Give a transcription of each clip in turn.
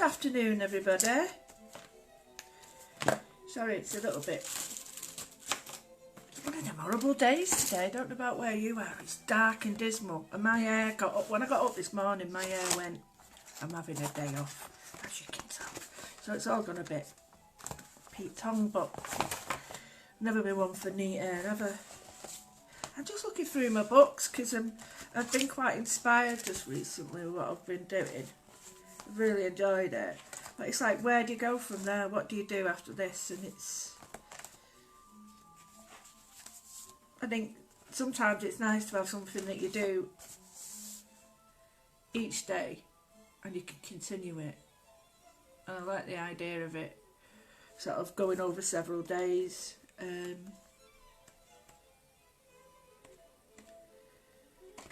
afternoon, everybody. Sorry, it's a little bit one of them horrible days today. I don't know about where you are. It's dark and dismal, and my hair got up. When I got up this morning, my hair went, I'm having a day off, as you can tell. So it's all gone a bit peaked on, but never been one for neat hair, ever. I'm just looking through my books because I've been quite inspired just recently with what I've been doing. I've really enjoyed it. But it's like, where do you go from there? What do you do after this? And I think sometimes it's nice to have something that you do each day and you can continue it. And I like the idea of it sort of going over several days.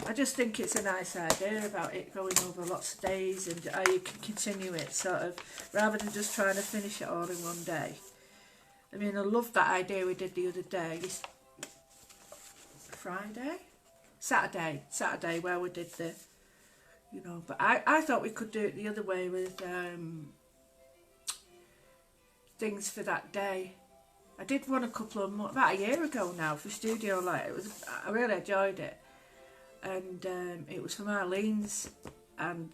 I just think it's a nice idea about it going over lots of days and how you can continue it, sort of, rather than just trying to finish it all in one day. I mean, I love that idea we did the other day. Saturday, where we did the, but I thought we could do it the other way with things for that day. I did one a couple of months, about a year ago now, for Studio Light. I really enjoyed it. And it was from Arlene's, and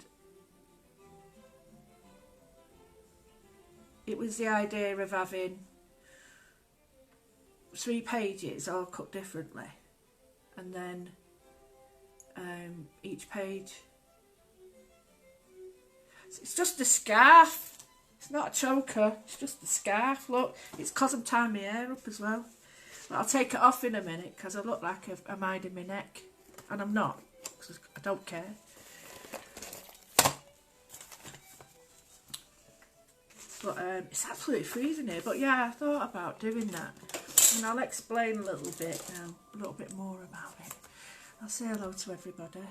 it was the idea of having 3 pages all cut differently, and then each page, it's just a scarf, it's not a choker, it's just a scarf. Look, it's because I'm tying my hair up as well, but I'll take it off in a minute because I look like I'm hiding my neck. And I'm not, because I don't care. But it's absolutely freezing here. But yeah, I thought about doing that. And I'll explain a little bit now, a little bit more about it. I'll say hello to everybody.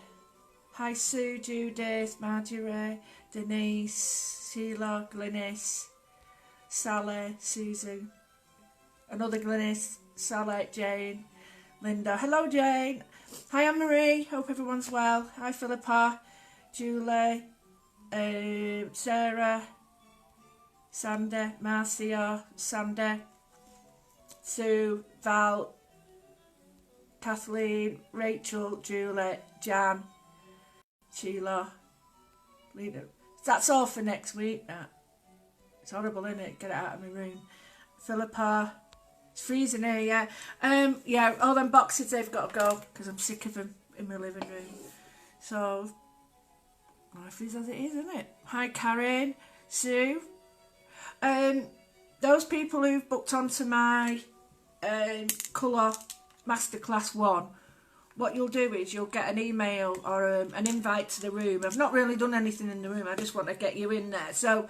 Hi Sue, Judith, Marjorie, Denise, Sheila, Glynis, Sally, Susan, another Glynis, Sally, Jane, Linda. Hello Jane. Hi Anne-Marie, hope everyone's well. Hi Philippa, Julie, Sarah, Sandy, Marcia, Sandy, Sue, Val, Kathleen, Rachel, Julie, Jan, Sheila, Lena. That's all for next week, that. It's horrible, isn't it? Get it out of my room. Philippa. It's freezing here, yeah. Yeah, all them boxes, they've got to go because I'm sick of them in my living room. So, life is as it is, isn't it? Hi Karen, Sue. Those people who've booked onto my colour masterclass 1, what you'll do is you'll get an email or an invite to the room. I've not really done anything in the room, I just want to get you in there. So,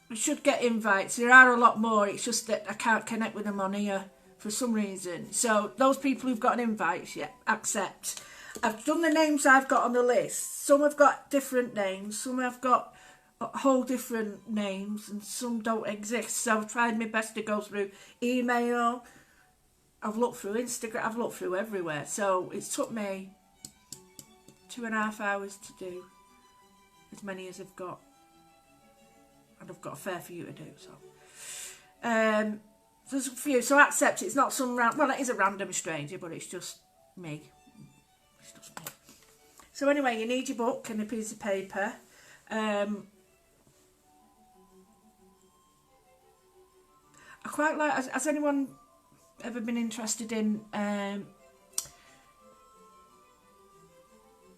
we should get invites. There are a lot more. It's just that I can't connect with them on here for some reason. So those people who've got an invite, yeah, accept. I've done the names I've got on the list. Some have got different names. Some have got whole different names, and some don't exist. So I've tried my best to go through email. I've looked through Instagram. I've looked through everywhere. So it took me 2.5 hours to do as many as I've got. And I've got a fair few to do, so there's a few, so accept it. It's not some well, it is a random stranger, but it's just me. It's just me. So anyway, you need your book and a piece of paper. I quite like, has anyone ever been interested in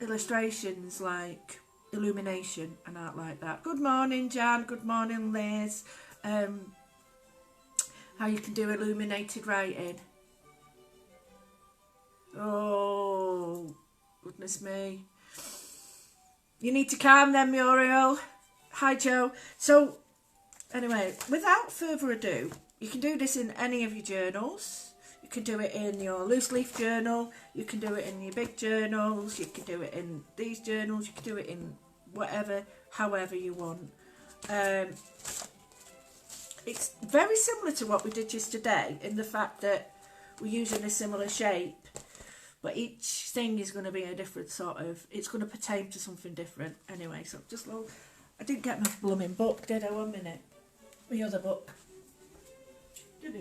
illustrations, like illumination and art like that? Good morning Jan, good morning Liz. How you can do illuminated writing. Oh goodness me, you need to calm them, Muriel. Hi Joe. So anyway, without further ado, you can do this in any of your journals. You can do it in your loose leaf journal, you can do it in your big journals, you can do it in these journals, you can do it in whatever, however you want. It's very similar to what we did just today in the fact that we're using a similar shape, but each thing is going to be a different sort of, it's going to pertain to something different anyway. So just look, I didn't get my blooming book, did I? 1 minute. My other book. Oh, I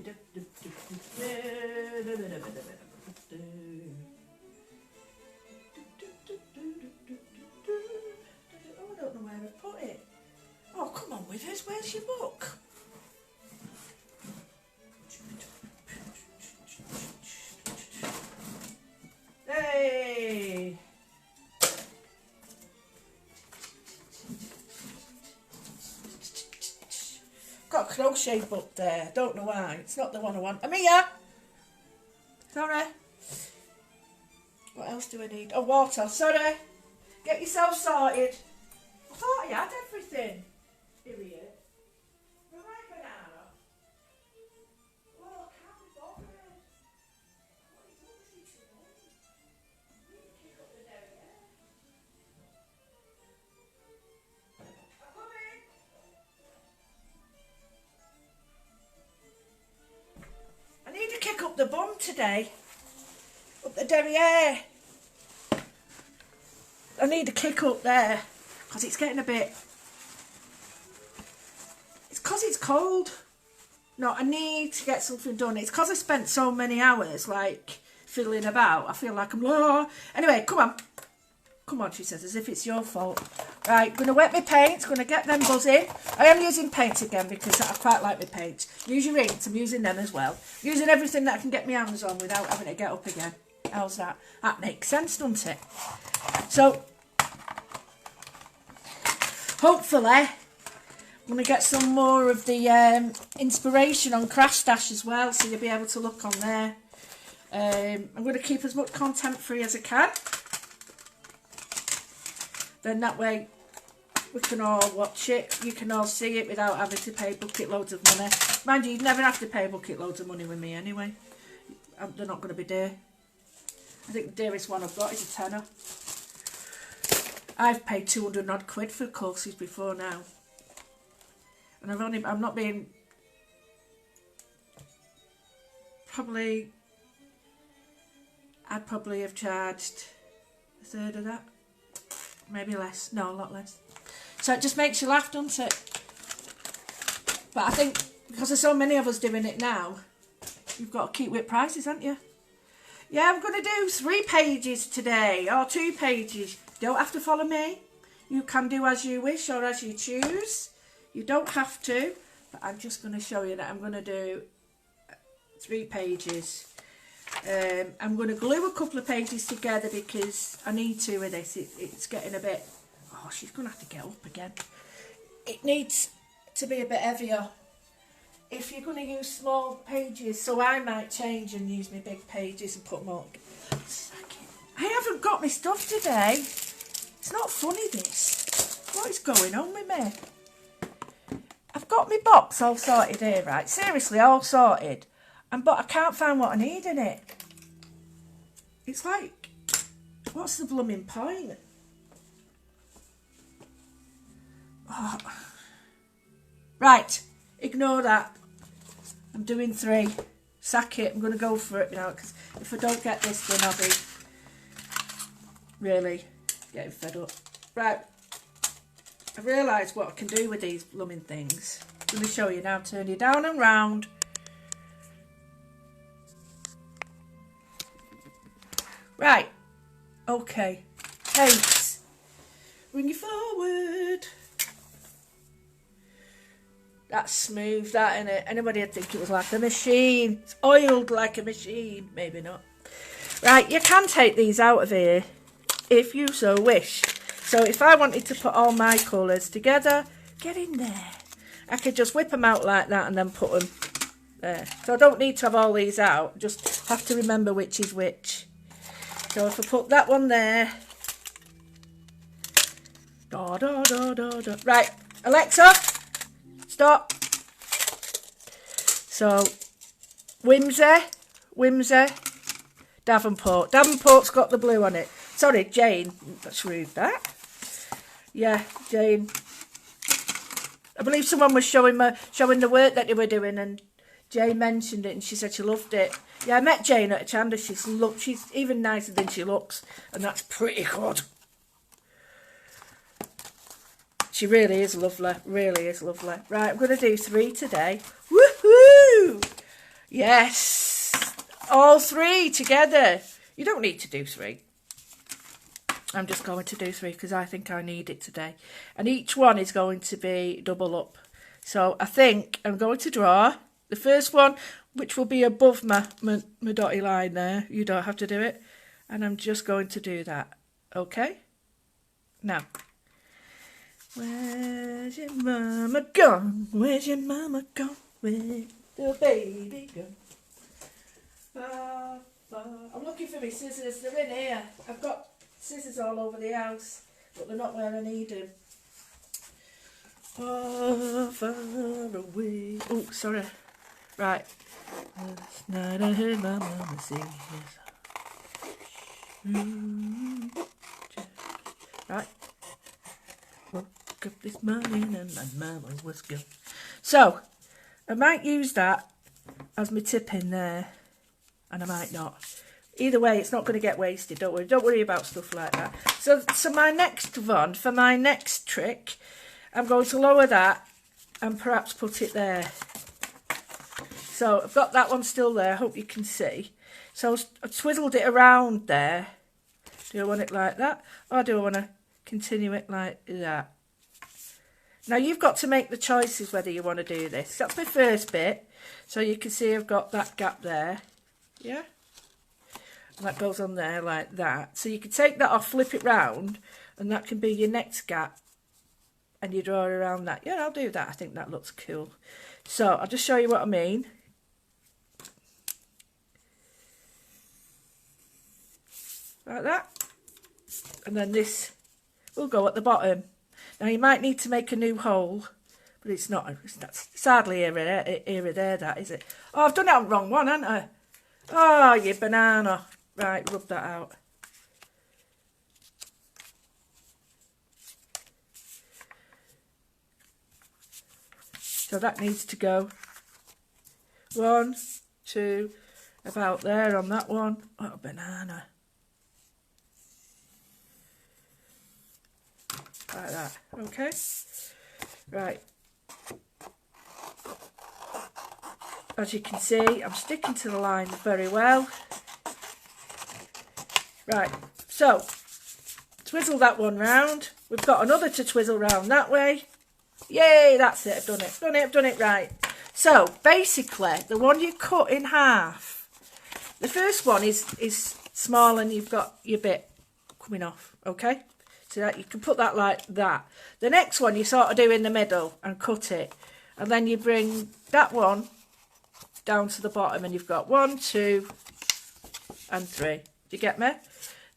don't know where I put it. Oh, come on, Withers, where's your book? Hey! Got a crochet book there. Don't know why. It's not the one I want. Amia! Sorry. What else do I need? Oh, water. Sorry. Get yourself sorted. I thought I had everything. Idiot. The right banana. Oh, I can't be bothered. What is all this eating? I need to kick up the derriere. I'm coming. I need to kick up the bum today. Up the derriere. I need to kick up there. Because it's getting a bit... It's because it's cold. No, I need to get something done. It's because I spent so many hours, like, fiddling about. I feel like I'm... Oh. Anyway, come on. Come on, she says, as if it's your fault. Right, going to wet my paint. Going to get them buzzing. I am using paint again because I quite like my paint. Use your inks. I'm using them as well. Using everything that I can get my hands on without having to get up again. How's that? That makes sense, doesn't it? So... hopefully, I'm going to get some more of the inspiration on Crash Stash as well, so you'll be able to look on there. I'm going to keep as much content free as I can. Then that way we can all watch it. You can all see it without having to pay bucket loads of money. Mind you, you'd never have to pay bucket loads of money with me anyway. They're not going to be dear. I think the dearest one I've got is a tenner. I've paid 200 odd quid for courses before now. And I'm not being... I'd probably have charged a third of that. Maybe less. No, a lot less. So it just makes you laugh, doesn't it? But I think because there's so many of us doing it now, you've got to keep with prices, haven't you? Yeah, I'm going to do 3 pages today, or 2 pages. You don't have to follow me. You can do as you wish or as you choose. You don't have to, but I'm just going to show you that I'm going to do 3 pages. I'm going to glue a couple of pages together because I need to with this. It's getting a bit... Oh, she's going to have to get up again. It needs to be a bit heavier. If you're going to use small pages, so I might change and use my big pages and put them all... I haven't got my stuff today. It's not funny, this. What is going on with me? I've got my box all sorted here, right? Seriously, all sorted. But I can't find what I need in it. It's like, what's the blooming point? Oh. Right, ignore that. I'm doing 3. Sack it. I'm going to go for it now, because if I don't get this done, I'll be really getting fed up. Right, I realised what I can do with these blooming things. Let me show you now. Turn you down and round. Right, okay. Paint. Bring you forward. That's smooth, that, innit? Anybody would think it was like a machine. It's oiled like a machine. Maybe not. Right, you can take these out of here if you so wish. So if I wanted to put all my colours together, get in there. I could just whip them out like that and then put them there. So I don't need to have all these out. Just have to remember which is which. So if I put that one there. Da, da, da, da, da. Right, Alexa, stop. So, Whimsy, Davenport. Davenport's got the blue on it. Sorry, Jane. That's rude, that. Yeah, Jane. I believe someone was showing the work that they were doing, and Jane mentioned it, and she said she loved it. Yeah, I met Jane at a Chandler. She's even nicer than she looks, and that's pretty good. She really is lovely. Really is lovely. Right, I'm going to do 3 today. Woohoo! Yes! All 3 together. You don't need to do 3. I'm just going to do 3 because I think I need it today. And each one is going to be double up. So I think I'm going to draw the first one, which will be above my dotted line there. You don't have to do it. And I'm just going to do that. Okay? Now. Where's your mama gone? Where's your mama gone? Where's the baby gone? I'm looking for my scissors. They're in here. I've got scissors all over the house, but they're not where I need them. Far, far away. Oh, sorry. Right. Last night I heard my mama sing. Right. Woke up this morning and my mama was gone. So, I might use that as my tip in there, and I might not. Either way, it's not going to get wasted. Don't worry. Don't worry about stuff like that. So my next one, for my next trick, I'm going to lower that and perhaps put it there. So I've got that one still there. I hope you can see. So I twiddled it around there. Do I want it like that? Or do I want to continue it like that? Now you've got to make the choices whether you want to do this. That's my first bit. So you can see I've got that gap there. Yeah? And that goes on there like that. So you can take that off, flip it round, and that can be your next gap. And you draw around that. Yeah, I'll do that. I think that looks cool. So I'll just show you what I mean. Like that. And then this will go at the bottom. Now you might need to make a new hole, but it's not. It's hardly here or there, that is it? Oh, I've done it on the wrong one, haven't I? Oh, you banana. Right, rub that out. So that needs to go 1, 2, about there on that one. What a banana. Like that, okay? Right. As you can see, I'm sticking to the line very well. Right, so twizzle that one round. We've got another to twizzle round that way. Yay, that's it, I've done it. I've done it right. So basically, the one you cut in half, the first one is small and you've got your bit coming off, okay? So that you can put that like that. The next one you sort of do in the middle and cut it. And then you bring that one down to the bottom and you've got 1, 2 and 3. Do you get me?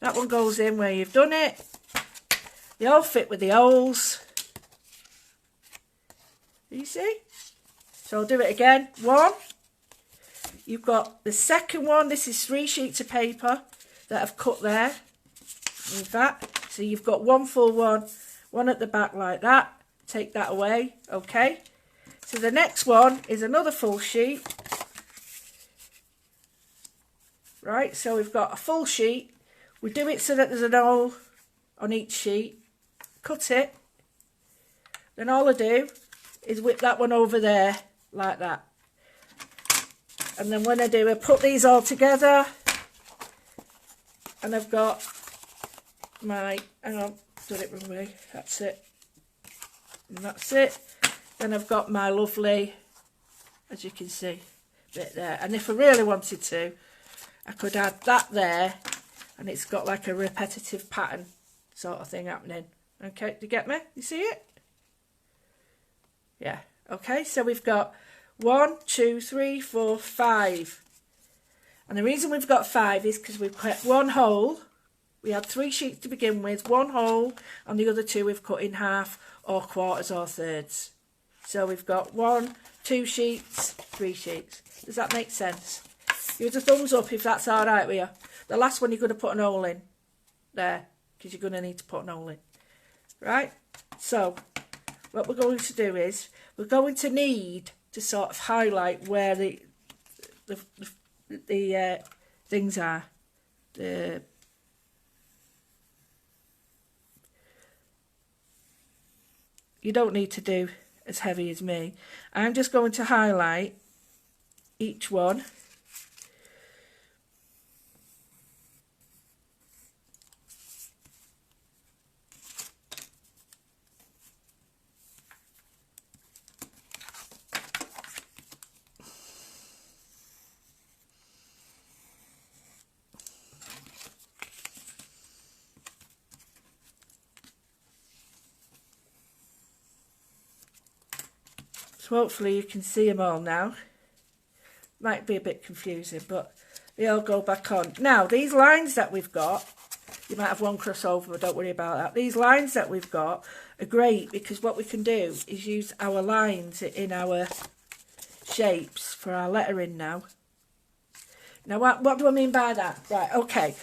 That one goes in where you've done it. They all fit with the holes. You see? So I'll do it again. 1. You've got the second one. This is 3 sheets of paper that I've cut there. With that. So you've got 1 full one at the back like that. Take that away. Okay. So the next one is another full sheet. Right. So we've got a full sheet. We do it so that there's an hole on each sheet. Cut it. Then all I do is whip that one over there like that. And then when I do, I put these all together. And I've got my, hang on, done it wrong way. That's it. And that's it. Then I've got my lovely, as you can see, bit there. And if I really wanted to, I could add that there. And it's got like a repetitive pattern sort of thing happening. Okay, do you get me? You see it? Yeah. Okay, so we've got 1, 2, 3, 4, 5. And the reason we've got 5 is because we've cut 1 hole. We had 3 sheets to begin with, 1 hole, and the other 2 we've cut in half or quarters or thirds. So we've got 1, 2 sheets, 3 sheets. Does that make sense? Give us a thumbs up if that's all right with you. The last one you're going to put an hole in there, because you're going to need to put an hole in. Right? So what we're going to do is we're going to need to sort of highlight where the the things are. You don't need to do as heavy as me. I'm just going to highlight each one. So hopefully you can see them all now. Might be a bit confusing, but they all go back on. Now, these lines that we've got, you might have one crossover, but don't worry about that. These lines that we've got are great because what we can do is use our lines in our shapes for our lettering now. Now, what do I mean by that? Right, okay.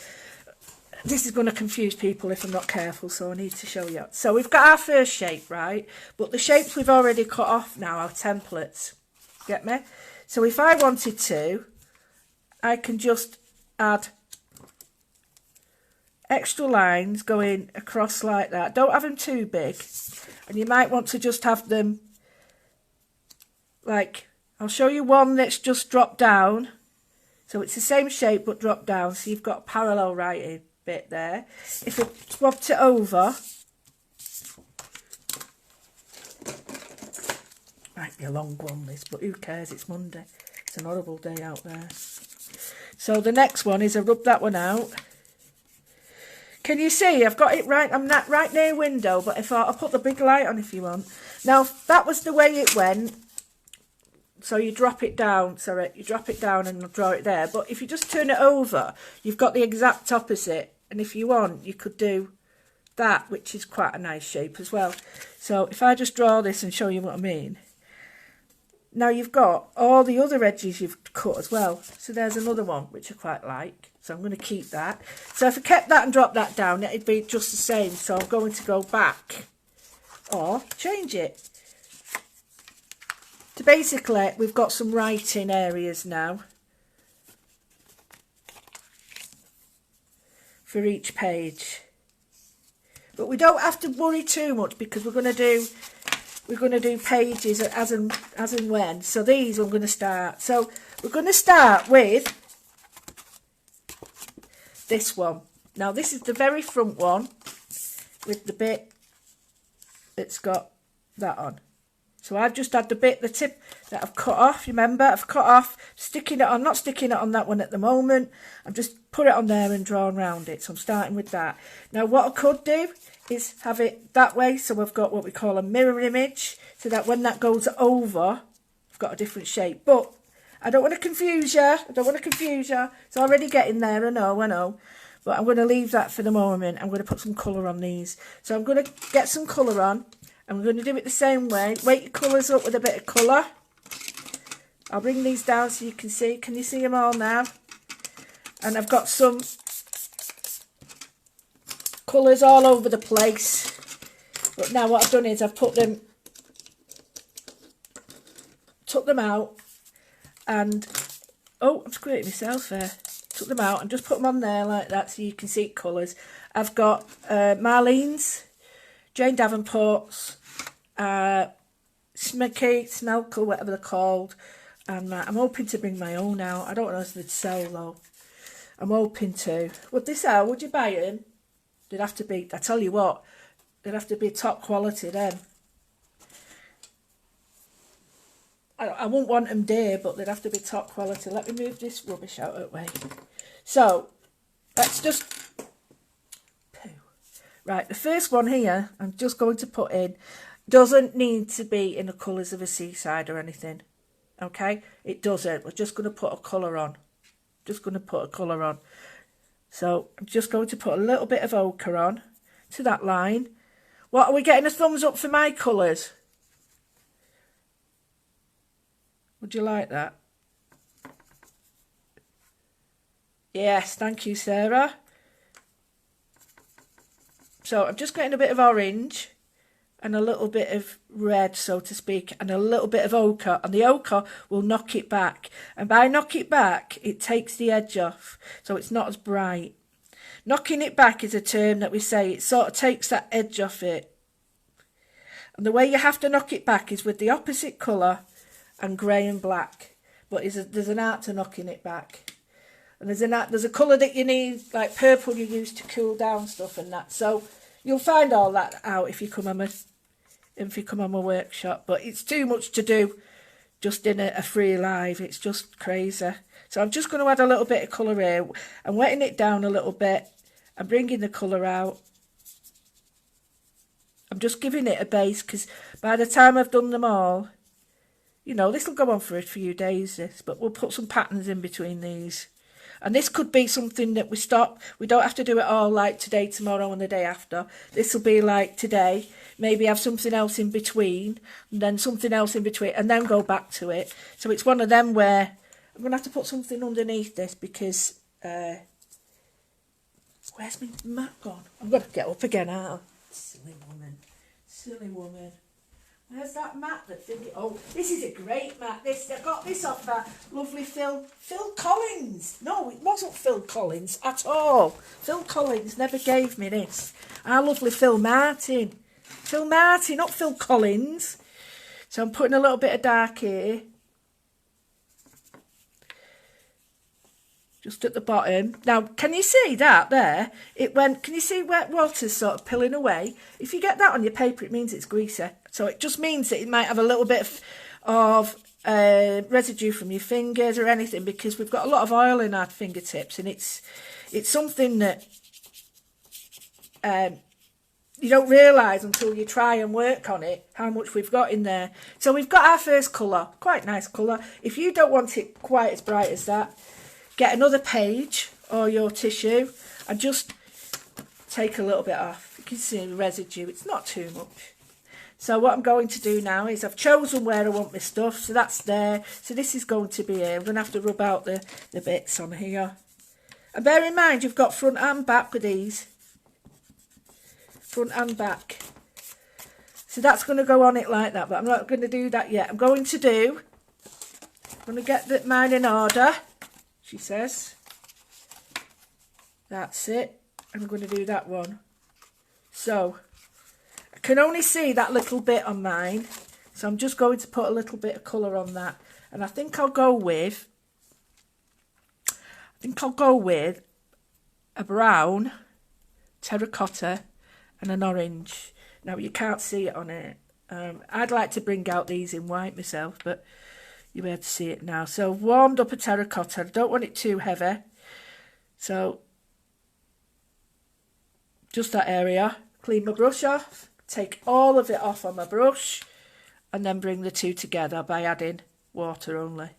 This is going to confuse people if I'm not careful, so I need to show you. So we've got our first shape, right? But the shapes we've already cut off now are templates. Get me? So if I wanted to, I can just add extra lines going across like that. Don't have them too big. And you might want to just have them, like, I'll show you one that's just dropped down. So it's the same shape but dropped down. So you've got parallel writing bit there. If I swapped it over, might be a long one this, but who cares, it's Monday. It's an horrible day out there. So the next one is I rub that one out. Can you see I've got it right, I'm not right near window, but if I'll put the big light on if you want. Now that was the way it went. So you drop it down, sorry, you drop it down and draw it there. But if you just turn it over, you've got the exact opposite. And if you want, you could do that, which is quite a nice shape as well. So if I just draw this and show you what I mean. Now you've got all the other edges you've cut as well. So there's another one, which I quite like. So I'm going to keep that. So if I kept that and dropped that down, it'd be just the same. So I'm going to go back or change it. So basically, we've got some writing areas now for each page. But we don't have to worry too much because we're going to do pages as and when. So these I'm going to start. So we're going to start with this one. Now this is the very front one with the bit that's got that on. So I've just had the tip that I've cut off. Remember, I've cut off, sticking it on, not sticking it on that one at the moment. I've just put it on there and drawn around it. So I'm starting with that. Now what I could do is have it that way. So we've got what we call a mirror image. So that when that goes over, I've got a different shape. But I don't want to confuse you. I don't want to confuse you. It's already getting there, I know. But I'm going to leave that for the moment. I'm going to put some colour on these. So I'm going to get some colour on. I'm going to do it the same way. Weight your colours up with a bit of colour. I'll bring these down so you can see. Can you see them all now? And I've got some colours all over the place. But now what I've done is I've took them out and, oh, I'm screwing myself there. Took them out and just put them on there like that so you can see colours. I've got Marlene's, Jane Davenport's, Smelkle, whatever they're called, and I'm hoping to bring my own out. I don't know if they'd sell though. I'm hoping to. Would they sell? Would you buy them? They'd have to be, I tell you what, they'd have to be top quality then. I wouldn't want them dear, but they'd have to be top quality. Let me move this rubbish out of the way. So, let's just... Right, the first one here, I'm just going to put in, doesn't need to be in the colours of a seaside or anything. Okay? It doesn't. We're just going to put a colour on. Just going to put a colour on. So, I'm just going to put a little bit of ochre on to that line. What, are we getting a thumbs up for my colours? Would you like that? Yes, thank you, Sarah. So I'm just getting a bit of orange and a little bit of red, so to speak, and a little bit of ochre, and the ochre will knock it back. And by knock it back, it takes the edge off, so it's not as bright. Knocking it back is a term that we say. It sort of takes that edge off it. And the way you have to knock it back is with the opposite colour and grey and black. But there's an art to knocking it back. And there's a colour that you need, like purple you use to cool down stuff and that. So you'll find all that out if you come on my workshop. But it's too much to do just in a free live. It's just crazy. So I'm just going to add a little bit of colour here. I'm wetting it down a little bit. I'm bringing the colour out. I'm just giving it a base because by the time I've done them all, you know, this will go on for a few days, but we'll put some patterns in between these. And this could be something that we stop. We don't have to do it all like today, tomorrow and the day after. This will be like today, maybe have something else in between, and then something else in between, and then go back to it. So it's one of them where I'm going to have to put something underneath this because, where's my mat gone? I'm going to get up again, aren't I? Silly woman. Silly woman. Where's that mat that's in it? Oh, this is a great mat. I got this off that lovely Phil Collins. No, it wasn't Phil Collins at all. Phil Collins never gave me this. Our lovely Phil Martin. Phil Martin, not Phil Collins. So I'm putting a little bit of dark here. Just at the bottom. Now, can you see that there? Can you see where water's sort of pilling away? If you get that on your paper, it means it's greasy. So it just means that it might have a little bit of residue from your fingers or anything, because we've got a lot of oil in our fingertips, and it's something that you don't realise until you try and work on it, how much we've got in there. So we've got our first colour, quite nice colour. If you don't want it quite as bright as that, get another page or your tissue and just take a little bit off. You can see the residue, it's not too much. So what I'm going to do now is I've chosen where I want my stuff, so that's there. So this is going to be here. I'm going to have to rub out the bits on here. And bear in mind, you've got front and back with these. Front and back. So that's going to go on it like that, but I'm not going to do that yet. I'm going to get mine in order. She says. That's it. I'm going to do that one. So, I can only see that little bit on mine. So I'm just going to put a little bit of colour on that. And I think I'll go with a brown, terracotta and an orange. Now, you can't see it on it. I'd like to bring out these in white myself, but you'll be able to see it now. So warmed up a terracotta. I don't want it too heavy. So just that area. Clean my brush off. Take all of it off on my brush. And then bring the two together by adding water only.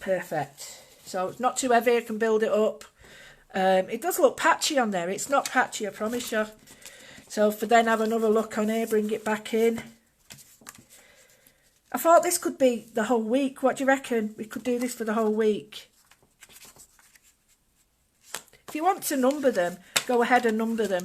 Perfect. So it's not too heavy, I can build it up. It does look patchy on there. It's not patchy, I promise you. So for then have another look on here, bring it back in. I thought this could be the whole week. What do you reckon? We could do this for the whole week. If you want to number them, go ahead and number them.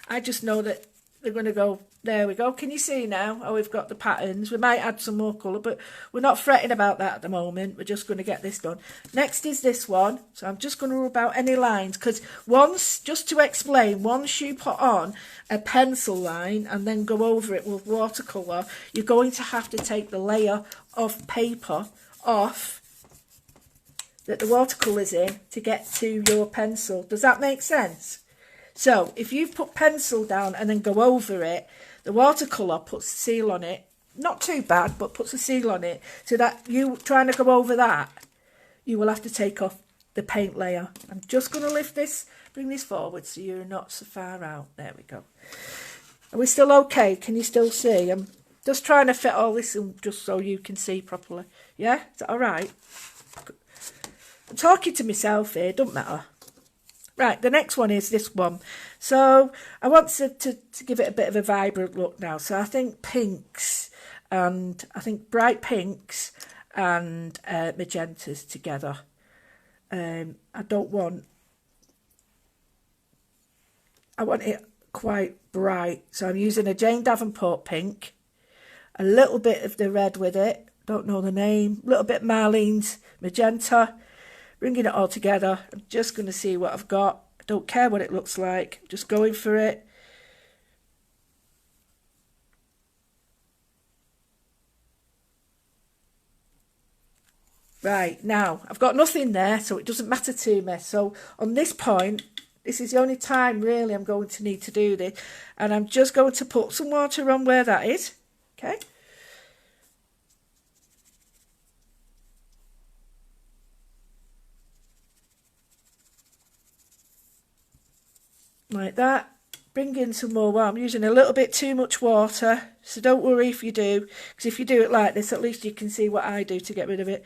I just know that they're going to go. There we go. Can you see now how we've got the patterns? We might add some more colour, but we're not fretting about that at the moment. We're just going to get this done. Next is this one. So I'm just going to rub out any lines, because just to explain, once you put on a pencil line and then go over it with watercolour, you're going to have to take the layer of paper off that the watercolour's in to get to your pencil. Does that make sense? So if you put pencil down and then go over it, the watercolour puts a seal on it. Not too bad, but puts a seal on it. So that you trying to go over that, you will have to take off the paint layer. I'm just going to lift this, bring this forward so you're not so far out. There we go. Are we still okay? Can you still see? I'm just trying to fit all this in just so you can see properly. Yeah? Is that all right? I'm talking to myself here. Doesn't matter. Right, the next one is this one. So I want to give it a bit of a vibrant look now. So I think pinks and I think bright pinks and magentas together. I want it quite bright, so I'm using a Jane Davenport pink, a little bit of the red with it, don't know the name, a little bit Marlene's magenta, bringing it all together. I'm just going to see what I've got. I don't care what it looks like, I'm just going for it. Right, now, I've got nothing there, so it doesn't matter to me. So on this point, this is the only time really I'm going to need to do this. And I'm just going to put some water on where that is. Okay. Like that. Bring in some more water. I'm using a little bit too much water, so don't worry if you do. Because if you do it like this, at least you can see what I do to get rid of it.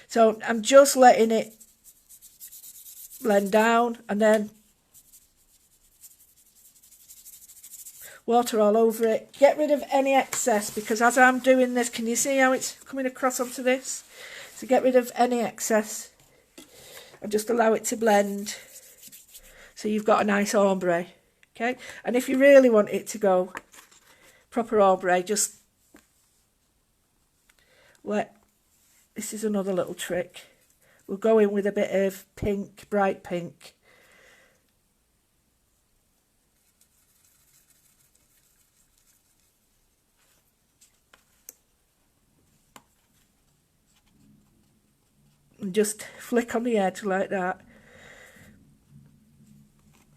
So I'm just letting it blend down, and then water all over it. Get rid of any excess, because as I'm doing this, can you see how it's coming across onto this? So get rid of any excess and just allow it to blend, so you've got a nice ombre. Okay, and if you really want it to go proper ombre, just let, this is another little trick. We'll go in with a bit of pink, bright pink. And just flick on the edge like that.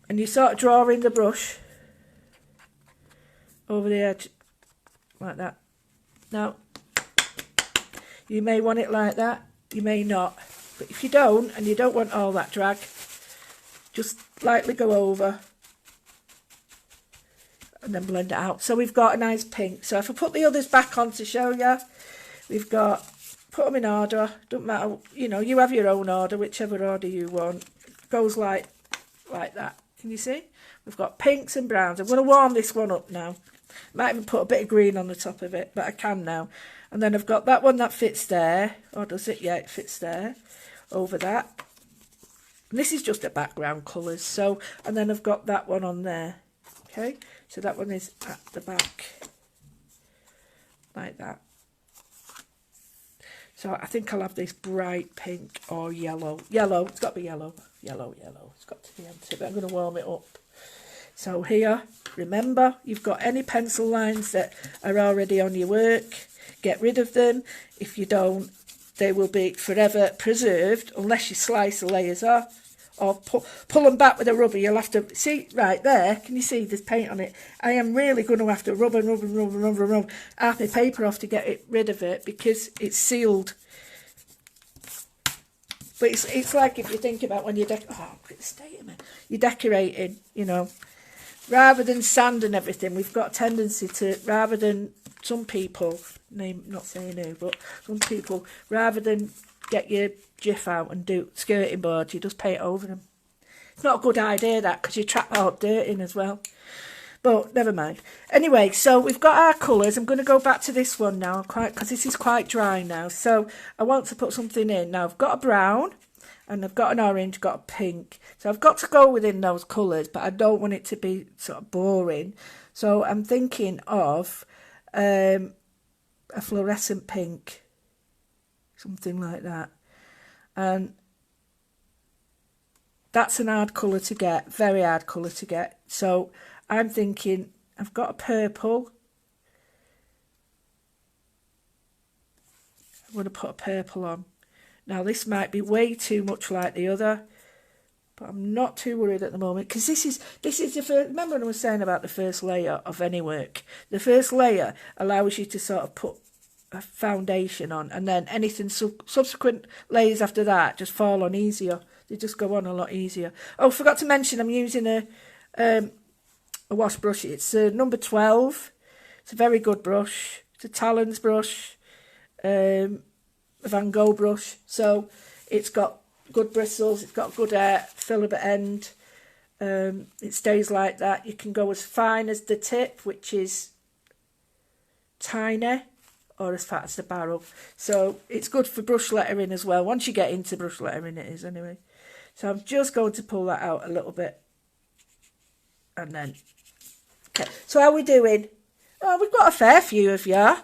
And you sort of draw in the brush over the edge like that. Now, you may want it like that, you may not. But if you don't, and you don't want all that drag, just lightly go over and then blend it out. So we've got a nice pink. So if I put the others back on to show you, we've got, put them in order, don't matter, you know, you have your own order, whichever order you want. It goes like that. Can you see? We've got pinks and browns. I'm going to warm this one up now. Might even put a bit of green on the top of it, but I can now. And then I've got that one that fits there. Or does it? Yeah, it fits there. Over that. And this is just a background colours. So, and then I've got that one on there. Okay, so that one is at the back. Like that. So I think I'll have this bright pink or yellow. Yellow, it's got to be yellow. Yellow. It's got to be empty, but I'm going to warm it up. So here, remember, you've got any pencil lines that are already on your work. Get rid of them. If you don't, they will be forever preserved unless you slice the layers off or pull them back with a rubber. You'll have to, see right there, can you see there's paint on it? I am really going to have to rub half my paper off to get rid of it because it's sealed. But it's like if you think about when you're you're decorating, you know, rather than sand and everything, we've got a tendency to, rather than some people, not saying who, but some people, rather than get your jiff out and do skirting boards, you just paint over them. It's not a good idea that, because you trap all dirt in as well. But never mind. Anyway, so we've got our colours. I'm going to go back to this one now, because this is quite dry now. So I want to put something in. Now I've got a brown, and I've got an orange, got a pink. So I've got to go within those colours, but I don't want it to be sort of boring. So I'm thinking of a fluorescent pink, something like that. And that's an hard colour to get, very hard colour to get. So I'm thinking, I've got a purple. I'm going to put a purple on. Now this might be way too much like the other, but I'm not too worried at the moment, because this is the first, remember what I was saying about the first layer of any work? The first layer allows you to sort of put a foundation on, and then anything subsequent layers after that just fall on easier. They just go on a lot easier. Oh, forgot to mention I'm using a wash brush. It's number 12. It's a very good brush. It's a Talons brush, a Van Gogh brush. So it's got good bristles. It's got good filament end. It stays like that. You can go as fine as the tip, which is tiny, or as fat as the barrel. So it's good for brush lettering as well. Once you get into brush lettering, it is anyway. So I'm just going to pull that out a little bit. And then, okay. So how are we doing? Oh, we've got a fair few of you.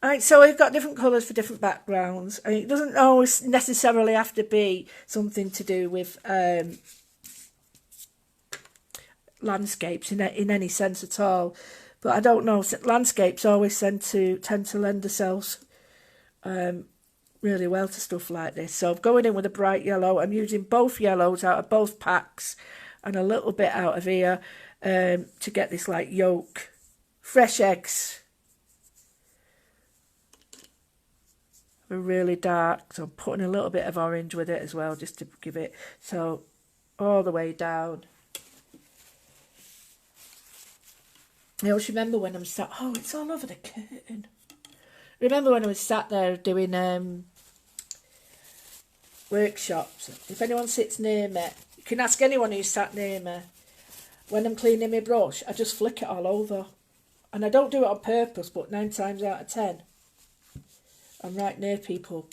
Right, so we've got different colours for different backgrounds. I mean, it doesn't always necessarily have to be something to do with landscapes in any sense at all. But I don't know, landscapes always tend to lend themselves really well to stuff like this. So I'm going in with a bright yellow. I'm using both yellows out of both packs and a little bit out of here to get this like yolk. Fresh eggs. They're really dark, so I'm putting a little bit of orange with it as well, just to give it, so all the way down. I always remember when I'm sat, oh, it's all over the curtain. Remember when I was sat there doing workshops, if anyone sits near me, you can ask anyone who's sat near me, when I'm cleaning my brush, I just flick it all over. And I don't do it on purpose, but 9 times out of 10, I'm right near people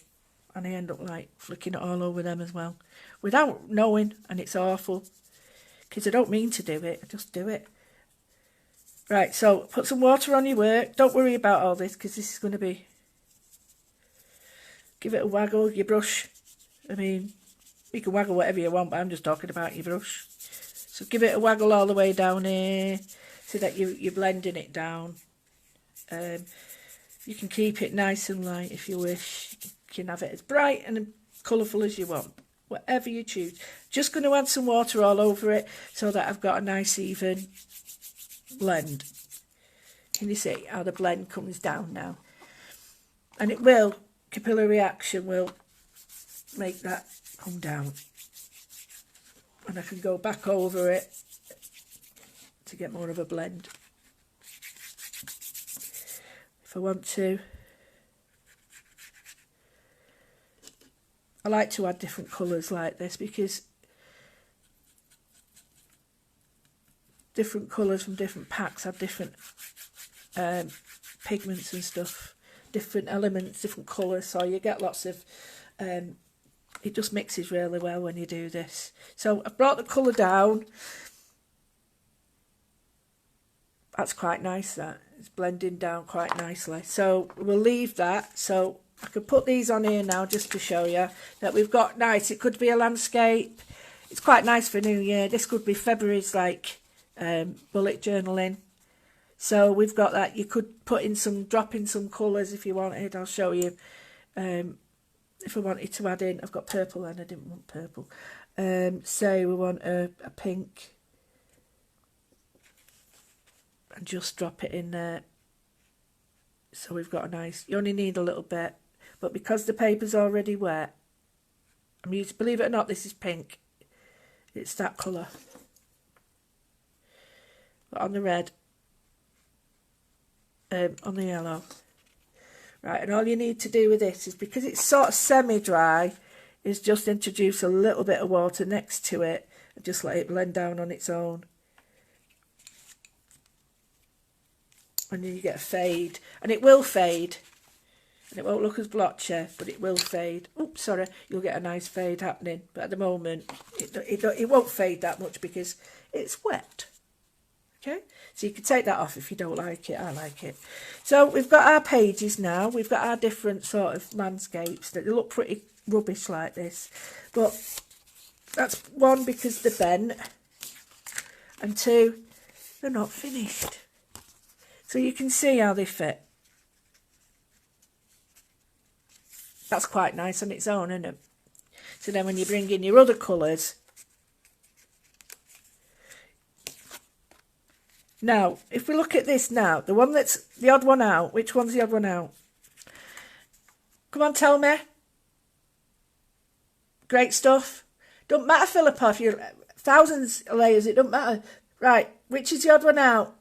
and I end up like flicking it all over them as well without knowing, and it's awful because I don't mean to do it, I just do it. Right, so put some water on your work. Don't worry about all this because this is going to be, give it a waggle, your brush. I mean, you can waggle whatever you want, but I'm just talking about your brush. So give it a waggle all the way down here so that you're blending it down. You can keep it nice and light if you wish. You can have it as bright and colourful as you want. Whatever you choose. Just going to add some water all over it so that I've got a nice even blend. Can you see how the blend comes down now? And it will, capillary action will make that come down. And I can go back over it to get more of a blend. If I want to. I like to add different colours like this because different colours from different packs have different pigments and stuff, different elements, different colours, so you get lots of, it just mixes really well when you do this. So I've brought the colour down. That's quite nice, that. It's blending down quite nicely. So we'll leave that. So I could put these on here now just to show you that we've got nice. It could be a landscape. It's quite nice for New Year. This could be February's like bullet journaling. So we've got that. You could put in some, drop in some colours if you wanted. I'll show you. If I wanted to add in, I've got purple and I didn't want purple. Say we want a pink. And just drop it in there. So we've got a nice, you only need a little bit. But because the paper's already wet, I'm using, believe it or not, this is pink. It's that colour. But on the red, on the yellow. Right, and all you need to do with this is, because it's sort of semi-dry, is just introduce a little bit of water next to it and just let it blend down on its own. And then you get a fade, and it will fade, and it won't look as blotchy, but it will fade. Oops, sorry, you'll get a nice fade happening, but at the moment it won't fade that much because it's wet. Okay, so you can take that off if you don't like it. I like it. So we've got our pages now. We've got our different sort of landscapes that look pretty rubbish like this, but that's one, because they're bent, and two, they're not finished. So you can see how they fit. That's quite nice on its own, isn't it? So then when you bring in your other colours. Now, if we look at this now, the one that's the odd one out, which one's the odd one out? Come on, tell me. Great stuff. Don't matter, Philippa, if you're thousands of layers, it don't matter. Right, which is the odd one out?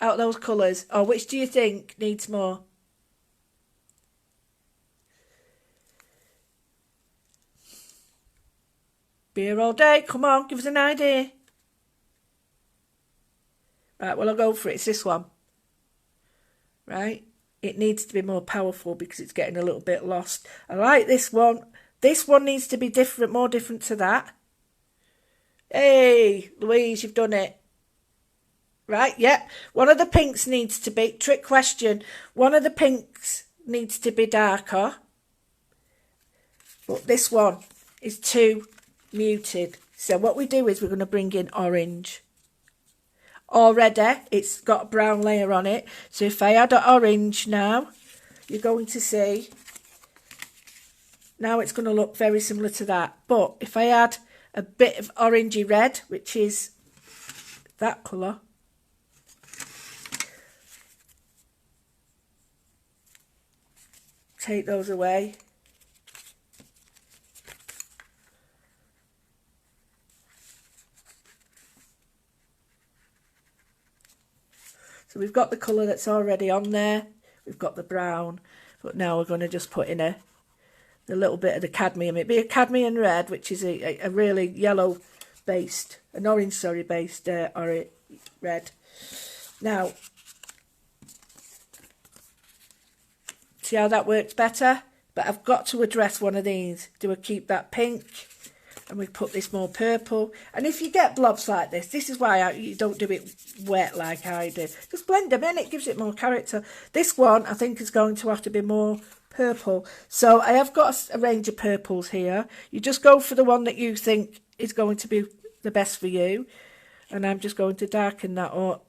Out those colours, or which do you think needs more? Be here all day, come on, give us an idea. Right, well, I'll go for it, it's this one. right? It needs to be more powerful because it's getting a little bit lost. I like this one. This one needs to be different, more different to that. Hey, Louise, you've done it. Right, yep. One of the pinks needs to be, trick question, one of the pinks needs to be darker. But this one is too muted. So what we do is we're going to bring in orange. Already, it's got a brown layer on it. So if I add an orange now, you're going to see, now it's going to look very similar to that. But if I add a bit of orangey red, which is that colour, take those away. So we've got the colour that's already on there. We've got the brown. But now we're going to just put in a little bit of the cadmium. It'd be a cadmium red, which is a really yellow based, an orange, sorry, based red. Now, see how that works better? But I've got to address one of these. Do I keep that pink? And we put this more purple. And if you get blobs like this is why you don't do it wet like I do. Just blend them in, it gives it more character. This one, I think, is going to have to be more purple. So I have got a range of purples here. You just go for the one that you think is going to be the best for you. And I'm just going to darken that up.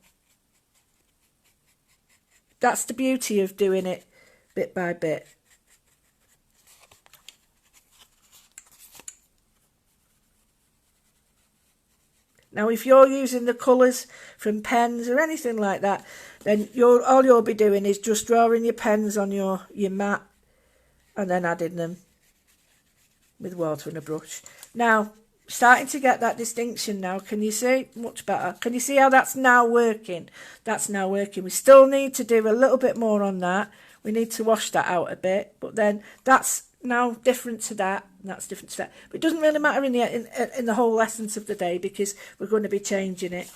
That's the beauty of doing it bit by bit. Now, if you're using the colours from pens or anything like that, then all you'll be doing is just drawing your pens on your mat and then adding them with water and a brush. Now, starting to get that distinction now. Can you see? Much better. Can you see how that's now working? That's now working. We still need to do a little bit more on that. We need to wash that out a bit, but then that's now different to that, and that's different to that. But it doesn't really matter in the whole essence of the day because we're going to be changing it.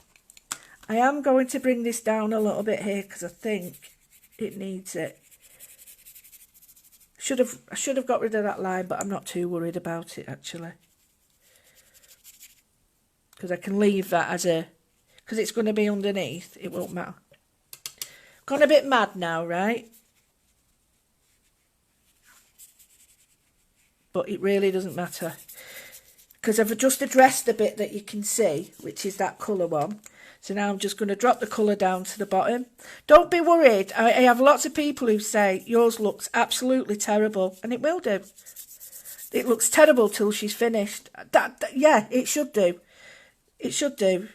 I am going to bring this down a little bit here because I think it needs it. I should have got rid of that line, but I'm not too worried about it actually. Because I can leave that as because it's going to be underneath, it won't matter. Gone a bit mad now, right? But it really doesn't matter because I've just addressed the bit that you can see, which is that colour one. So now I'm just going to drop the colour down to the bottom. Don't be worried. I have lots of people who say yours looks absolutely terrible, and it will do. It looks terrible till she's finished. Yeah, it should do. It should do.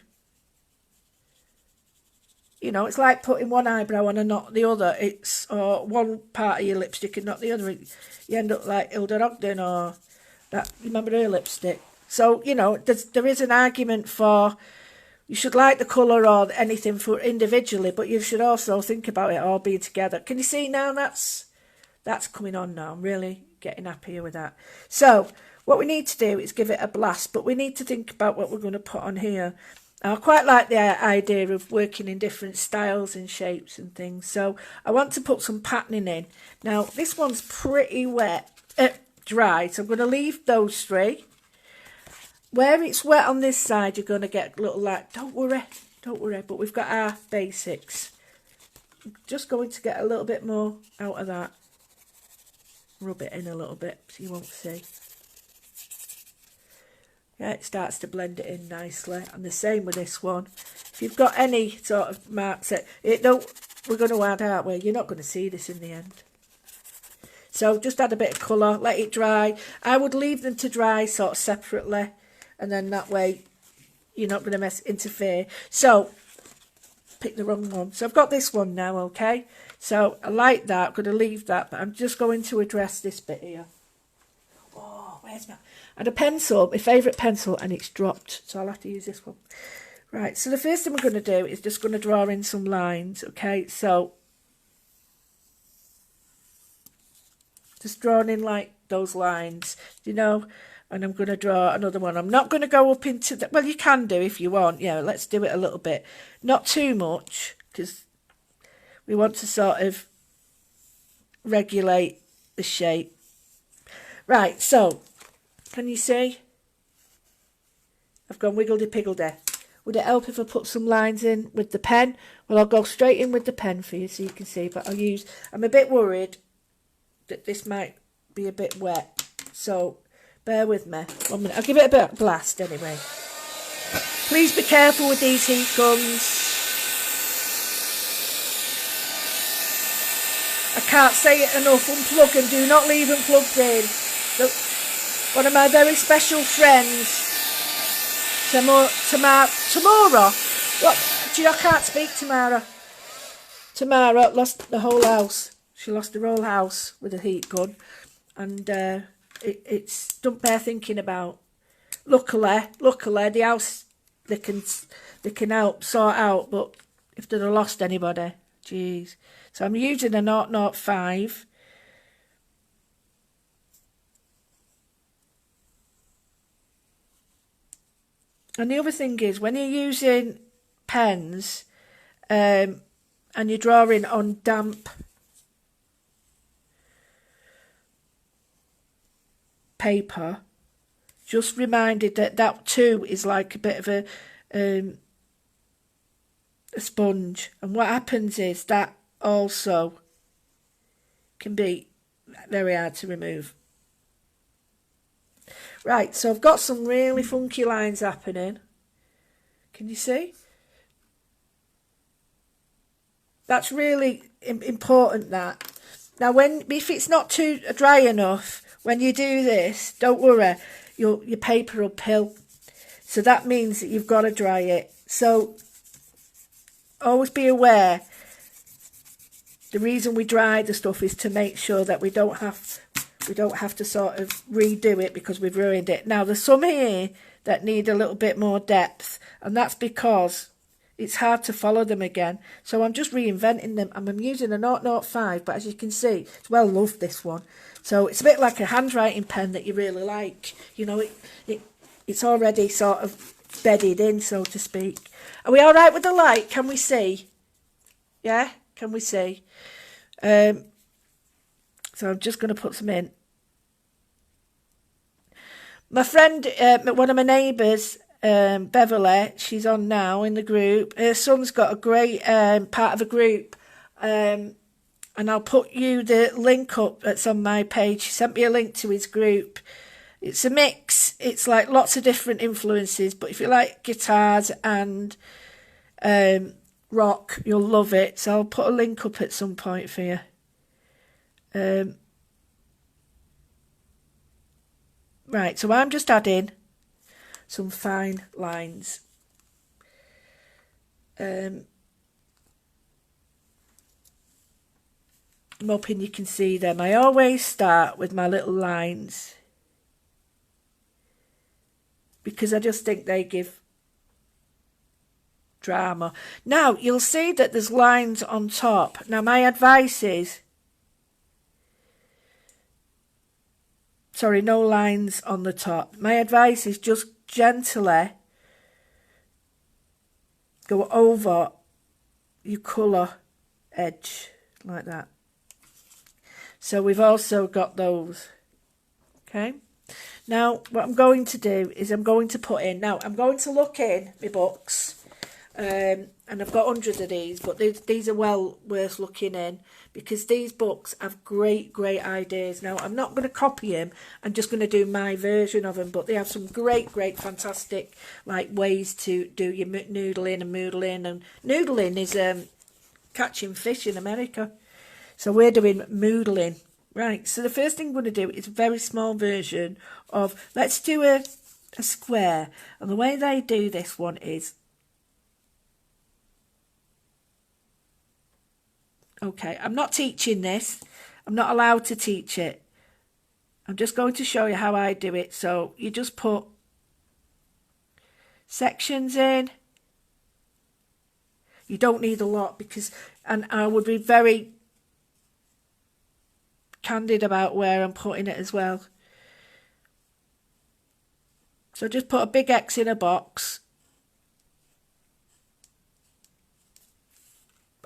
You know, it's like putting one eyebrow on and not the other. Or one part of your lipstick and not the other. You end up like Hilda Ogden or that. Remember her lipstick? So, you know, there is an argument for you should like the colour or anything for individually, but you should also think about it all being together. Can you see now that's coming on now? I'm really getting happier with that. So what we need to do is give it a blast, but we need to think about what we're going to put on here. I quite like the idea of working in different styles and shapes and things. So I want to put some patterning in. Now, this one's pretty dry, so I'm going to leave those three. Where it's wet on this side, you're going to get a little like, don't worry, but we've got our basics. I'm just going to get a little bit more out of that. Rub it in a little bit so you won't see. Yeah, it starts to blend it in nicely. And the same with this one. If you've got any sort of marks, we're going to add, aren't we? You're not going to see this in the end. So just add a bit of colour, let it dry. I would leave them to dry sort of separately. And then that way you're not going to interfere. So, pick the wrong one. So I've got this one now, okay? So I like that. I'm going to leave that. But I'm just going to address this bit here. Oh, where's my... I had a pencil, my favourite pencil, and it's dropped. So I'll have to use this one. Right, so the first thing we're going to do is just going to draw in some lines, okay? So, just drawing in like those lines, you know? And I'm going to draw another one. I'm not going to go up into the... Well, you can do if you want. Yeah, let's do it a little bit. Not too much, because We want to sort of regulate the shape. Right, so, can you see? I've gone wiggledy-piggledy. Would it help if I put some lines in with the pen? Well, I'll go straight in with the pen for you so you can see, but I'm a bit worried that this might be a bit wet, so bear with me. 1 minute. I'll give it a bit of blast anyway. Please be careful with these heat guns. I can't say it enough, unplug them, do not leave them plugged in. One of my very special friends, Tamara, what? I can't speak, Tamara. Tamara lost the whole house. She lost her whole house with a heat gun, and it's don't bear thinking about. Luckily, the house they can help sort out, but if they'd have lost anybody, jeez. So I'm using a 0.05. And the other thing is, when you're using pens and you're drawing on damp paper, just reminded that too is like a bit of a sponge. And what happens is that also can be very hard to remove. Right, so I've got some really funky lines happening. Can you see? That's really important, that. Now, if it's not too dry enough, when you do this, don't worry, your paper will pill. So that means that you've got to dry it. So always be aware, the reason we dry the stuff is to make sure that we don't have to sort of redo it because we've ruined it. Now, there's some here that need a little bit more depth, and that's because it's hard to follow them again. So I'm just reinventing them, and I'm using a 0.05, but as you can see, it's well loved, this one. So it's a bit like a handwriting pen that you really like. You know, it's already sort of bedded in, so to speak. Are we all right with the light? Can we see? Yeah? Can we see? So I'm just going to put some in. My friend, one of my neighbours, Beverly, she's on now in the group. Her son's got a great part of a group. And I'll put you the link up that's on my page. She sent me a link to his group. It's a mix. It's like lots of different influences. But if you like guitars and rock, you'll love it. So I'll put a link up at some point for you. Right, so I'm just adding some fine lines. I'm hoping you can see them. I always start with my little lines because I just think they give drama. Now, you'll see that there's lines on top. Now, my advice is, sorry, no lines on the top. My advice is just gently go over your colour edge like that. So we've also got those. Okay. Now, what I'm going to do is I'm going to put in, now I'm going to look in my books. And I've got hundreds of these, but these are well worth looking in because these books have great ideas. Now, I'm not going to copy them. I'm just going to do my version of them, but they have some great, fantastic like ways to do your noodling and moodling. And noodling is catching fish in America. So we're doing moodling. Right, so the first thing I'm going to do is a very small version of, let's do a square. And the way they do this one is, okay, I'm not teaching this. I'm not allowed to teach it. I'm just going to show you how I do it. So you just put sections in. You don't need a lot because, and I would be very candid about where I'm putting it as well. So just put a big X in a box.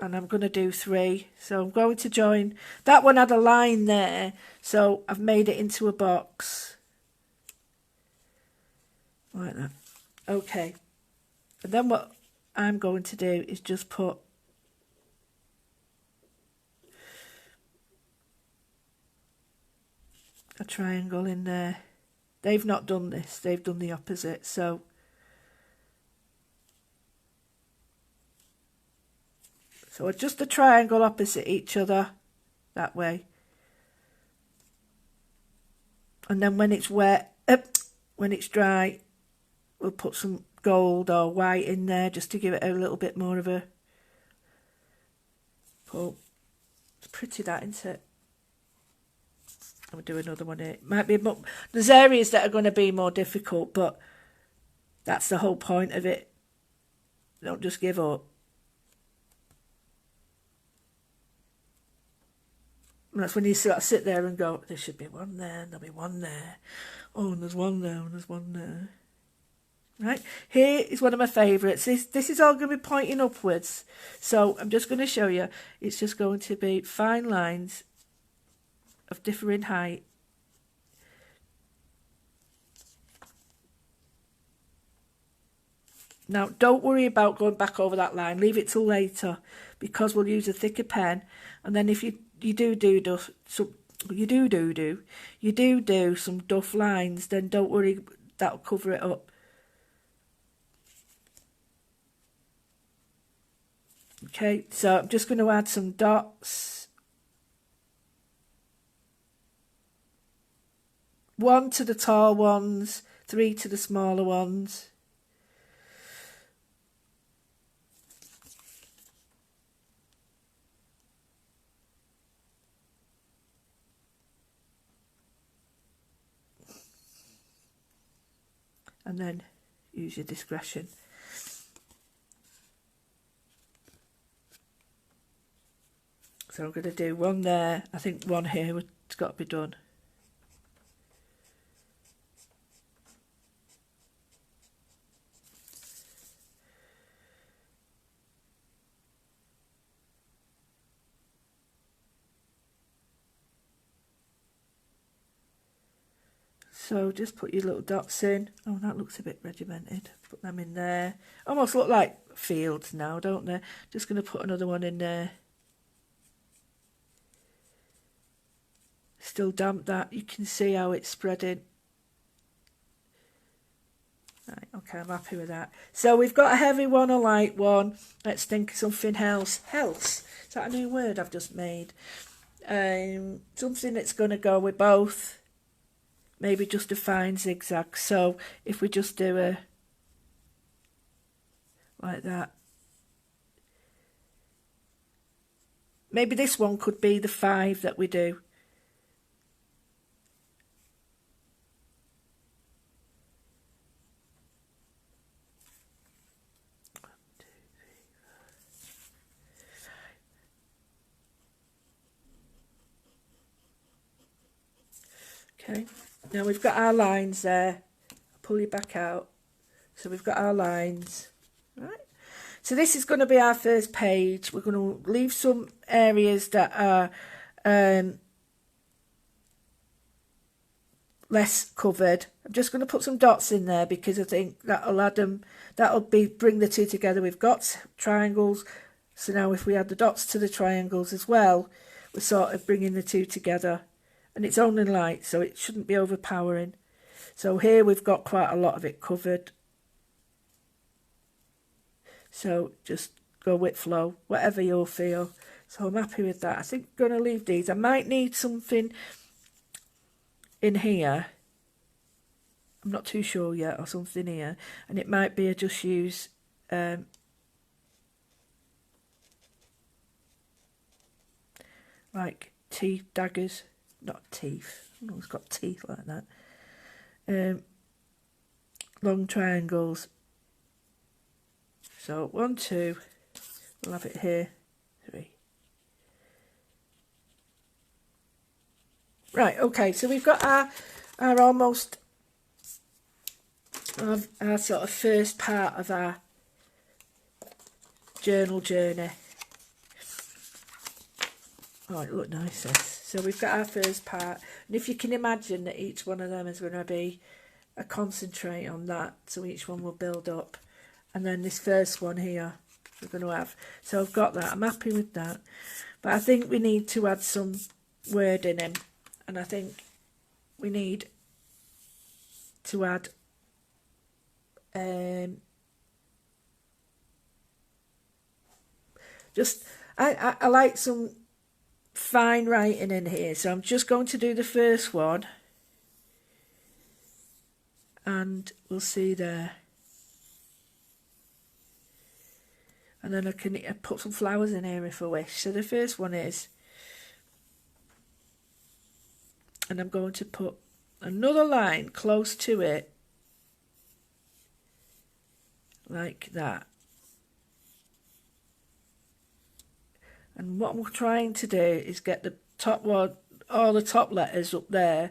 and I'm going to do 3. So I'm going to join, that one had a line there, so I've made it into a box like that. Okay, and then what I'm going to do is just put a triangle in there. They've not done this, they've done the opposite, so just a triangle opposite each other that way. And then when it's wet, when it's dry, we'll put some gold or white in there just to give it a little bit more of a pull. It's pretty, that, isn't it? I'll do another one here. Might be, there's areas that are going to be more difficult, but that's the whole point of it. Don't just give up. And that's when you sort of sit there and go, there should be one there, and there'll be one there. Oh, and there's one there, and there's one there. Right, here is one of my favourites. This is all going to be pointing upwards. So I'm just going to show you. It's just going to be fine lines of differing height. Now, don't worry about going back over that line. Leave it till later, because we'll use a thicker pen. And then if you do some duff lines, then don't worry, that'll cover it up. Okay, so I'm just going to add some dots. 1 to the tall ones, 3 to the smaller ones. And then use your discretion. So I'm going to do one there. I think one here has got to be done. So just put your little dots in. Oh, that looks a bit regimented. Put them in there. Almost look like fields now, don't they? Just going to put another one in there. Still damp, that. You can see how it's spreading. Right, okay, I'm happy with that. So we've got a heavy one, a light one. Let's think of something else. Else? Is that a new word I've just made? Something that's going to go with both. Maybe just a fine zigzag. So if we just do a like that. Maybe this one could be the 5 that we do. Okay, now we've got our lines there. I'll pull you back out. So we've got our lines. Right. So this is going to be our first page. We're going to leave some areas that are less covered. I'm just going to put some dots in there because I think that'll add them. That'll bring the two together. We've got triangles. So now if we add the dots to the triangles as well, we're sort of bringing the two together. And it's only light, so it shouldn't be overpowering. So here we've got quite a lot of it covered. So just go with flow, whatever you'll feel. So I'm happy with that. I think I'm going to leave these. I might need something in here. I'm not too sure yet, or something here. And it might be I just use like teeth, daggers. Not teeth. Oh, it's got teeth like that. Long triangles. So 1, 2. We'll have it here. 3. Right. Okay. So we've got our almost our sort of first part of our journal journey. Oh, it looked nice, this. So we've got our first part. And if you can imagine that each one of them is going to be a concentrate on that. So each one will build up. And then this first one here, we're going to have. So I've got that. I'm happy with that. But I think we need to add some word in him. And I think we need to add I like some fine writing in here, so I'm just going to do the first one and we'll see there, and then I can put some flowers in here if I wish. So the first one is, and I'm going to put another line close to it like that. And what I'm trying to do is get the top one, all the top letters up there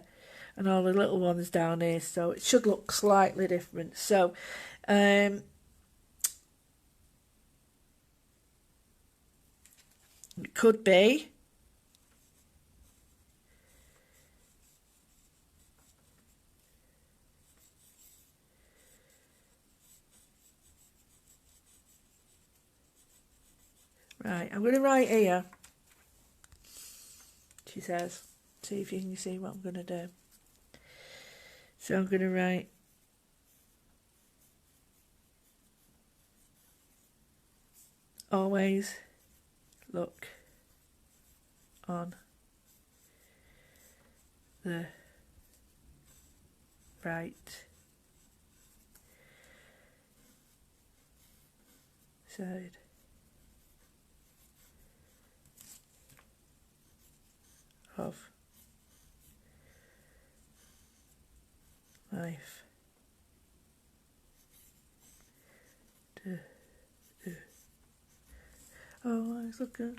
and all the little ones down here, so it should look slightly different. So it could be right. I'm going to write here, she says. See if you can see what I'm going to do. So I'm going to write always look on the right side of life. Always look at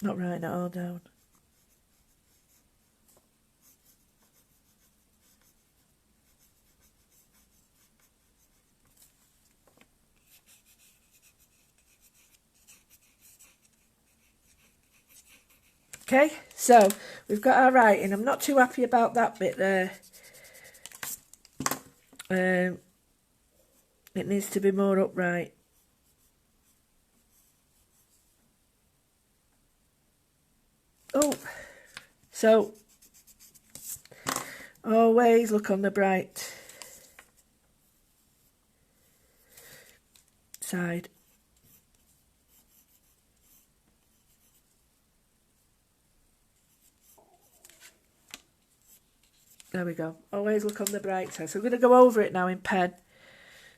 not writing it all down. Okay, so we've got our writing. I'm not too happy about that bit there. It needs to be more upright. Oh, so always look on the bright side. There we go. Always look on the bright side. So I'm going to go over it now in pen.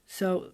So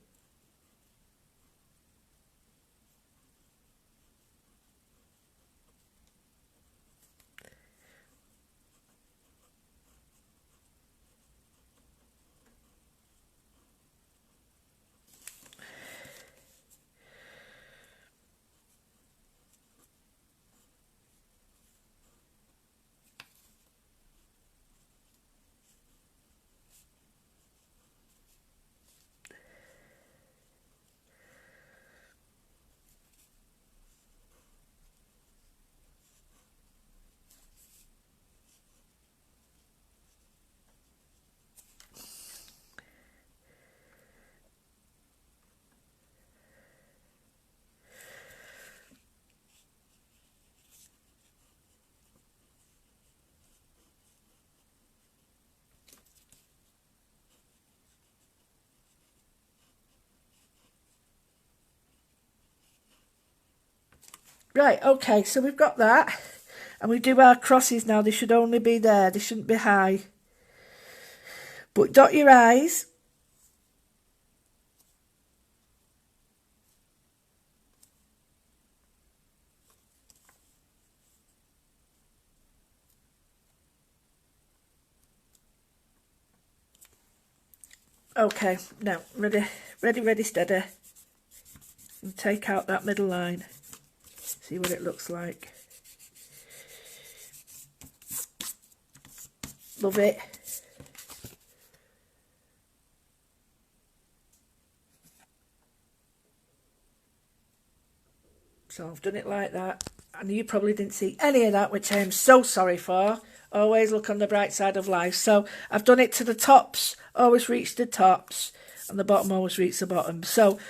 right, okay, so we've got that. And we do our crosses now. They should only be there. They shouldn't be high. But dot your I's. Okay, now, ready, steady. And take out that middle line. See what it looks like. Love it. So I've done it like that. And you probably didn't see any of that, which I am so sorry for. Always look on the bright side of life. So I've done it to the tops. Always reach the tops. And the bottom always reach the bottom. So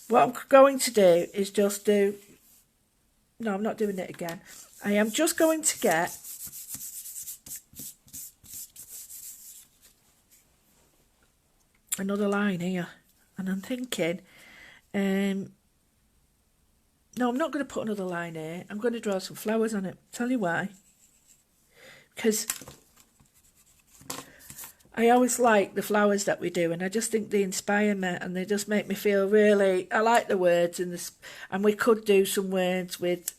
what I'm going to do is just do... No, I'm not doing it again. I am just going to get... another line here. And I'm thinking... No, I'm not going to put another line here. I'm going to draw some flowers on it. Tell you why. Because I always like the flowers that we do, and I just think they inspire me, and they just make me feel really... I like the words, and we could do some words with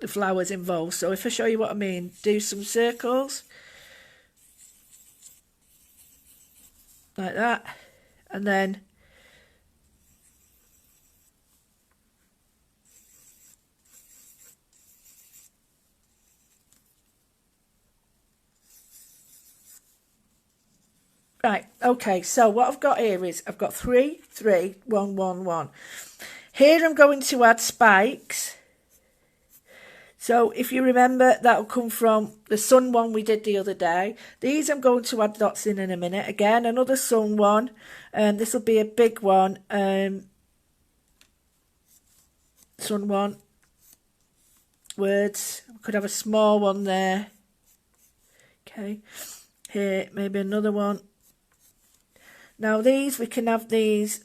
the flowers involved. So if I show you what I mean, do some circles. Like that. And then... Right, okay, so what I've got here is I've got 3, 3, 1, 1, 1. Here I'm going to add spikes. So if you remember, that'll come from the sun one we did the other day. These I'm going to add dots in a minute. Again, another sun one. This will be a big one. Sun one. Words. Could have a small one there. Okay. Here, maybe another one. Now these, we can have these,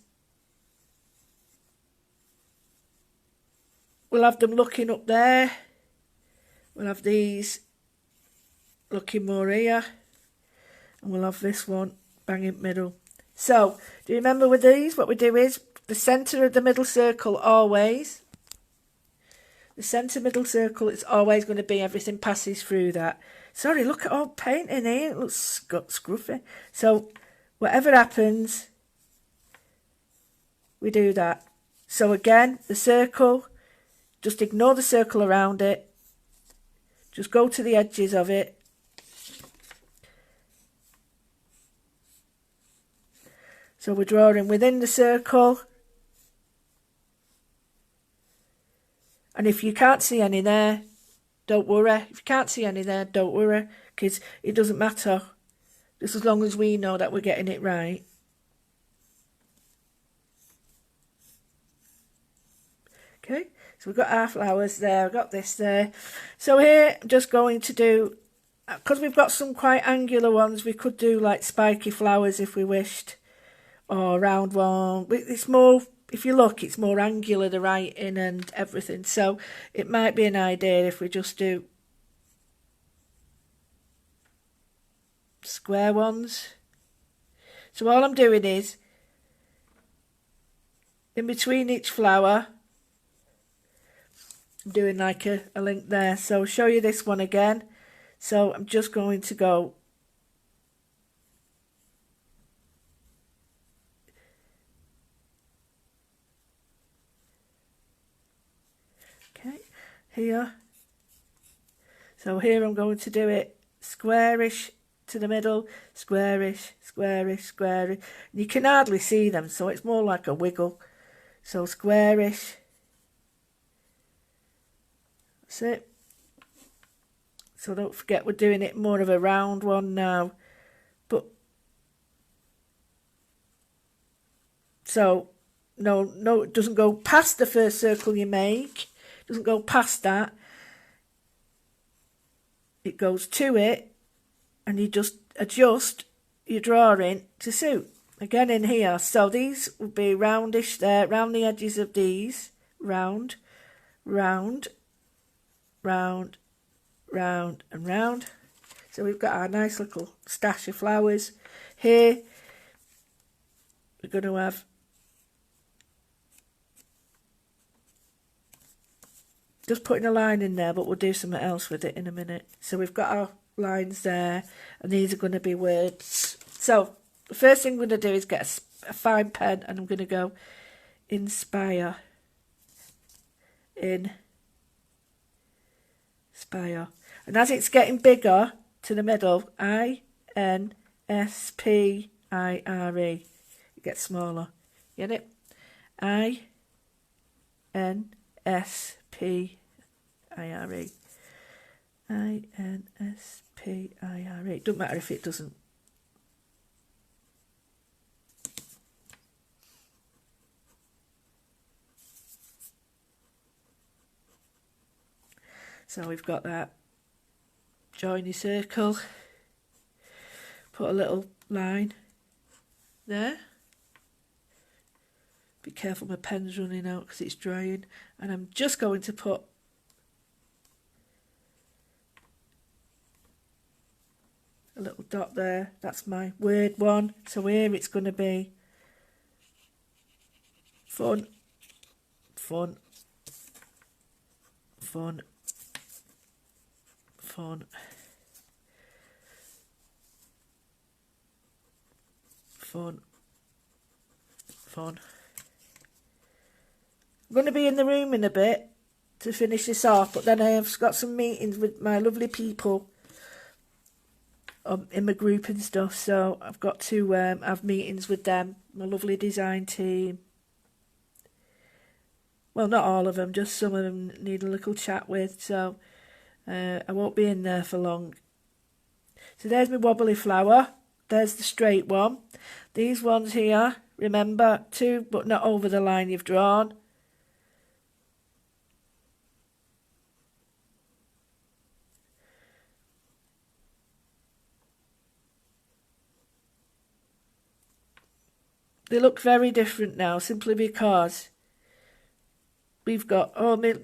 we'll have them looking up there, we'll have these looking more here, and we'll have this one bang in the middle. So, do you remember with these, what we do is, the centre of the middle circle always, the centre middle circle, it's always going to be everything passes through that. Sorry, look at all painting here, it looks scruffy. So, whatever happens, we do that. So again, the circle, just ignore the circle around it. Just go to the edges of it. So we're drawing within the circle. And if you can't see any there, don't worry. If you can't see any there, don't worry, because it doesn't matter. Just as long as we know that we're getting it right. Okay, so we've got our flowers there, I've got this there. So here, I'm just going to do, because we've got some quite angular ones, we could do like spiky flowers if we wished. Or round one. It's more, if you look, it's more angular, the writing and everything. So it might be an idea if we just do square ones. So all I'm doing is in between each flower I'm doing like a link there. So I'll show you this one again. So I'm just going to go okay here. So here I'm going to do it squarish to the middle, squarish, squarish, squarish. You can hardly see them, so it's more like a wiggle. So squarish. That's it. So don't forget we're doing it more of a round one now. But so no, it doesn't go past the first circle you make. It doesn't go past that. It goes to it. And you just adjust your drawing to suit. Again in here, so these will be roundish there, round the edges of these, round, round, round, round and round. So we've got our nice little stash of flowers. Here, we're going to have just putting a line in there, but we'll do something else with it in a minute. So we've got our lines there, and these are going to be words. So the first thing I'm going to do is get a fine pen, and I'm going to go inspire, Spire. And as it's getting bigger to the middle, Inspire. It gets smaller. Get it? Inspire. Inspire. It doesn't matter if it doesn't. So we've got that. Join your circle. Put a little line there. Be careful, my pen's running out because it's drying. And I'm just going to put a little dot there. That's my word one. So here it's going to be fun, fun, fun, fun, fun, fun. I'm going to be in the room in a bit to finish this off, but then I have got some meetings with my lovely people in my group and stuff, so I've got to have meetings with them, my lovely design team. Well, not all of them, just some of them need a little chat with, so I won't be in there for long. So there's my wobbly flower, there's the straight one. These ones here, remember, two, but not over the line you've drawn. They look very different now, simply because we've got, my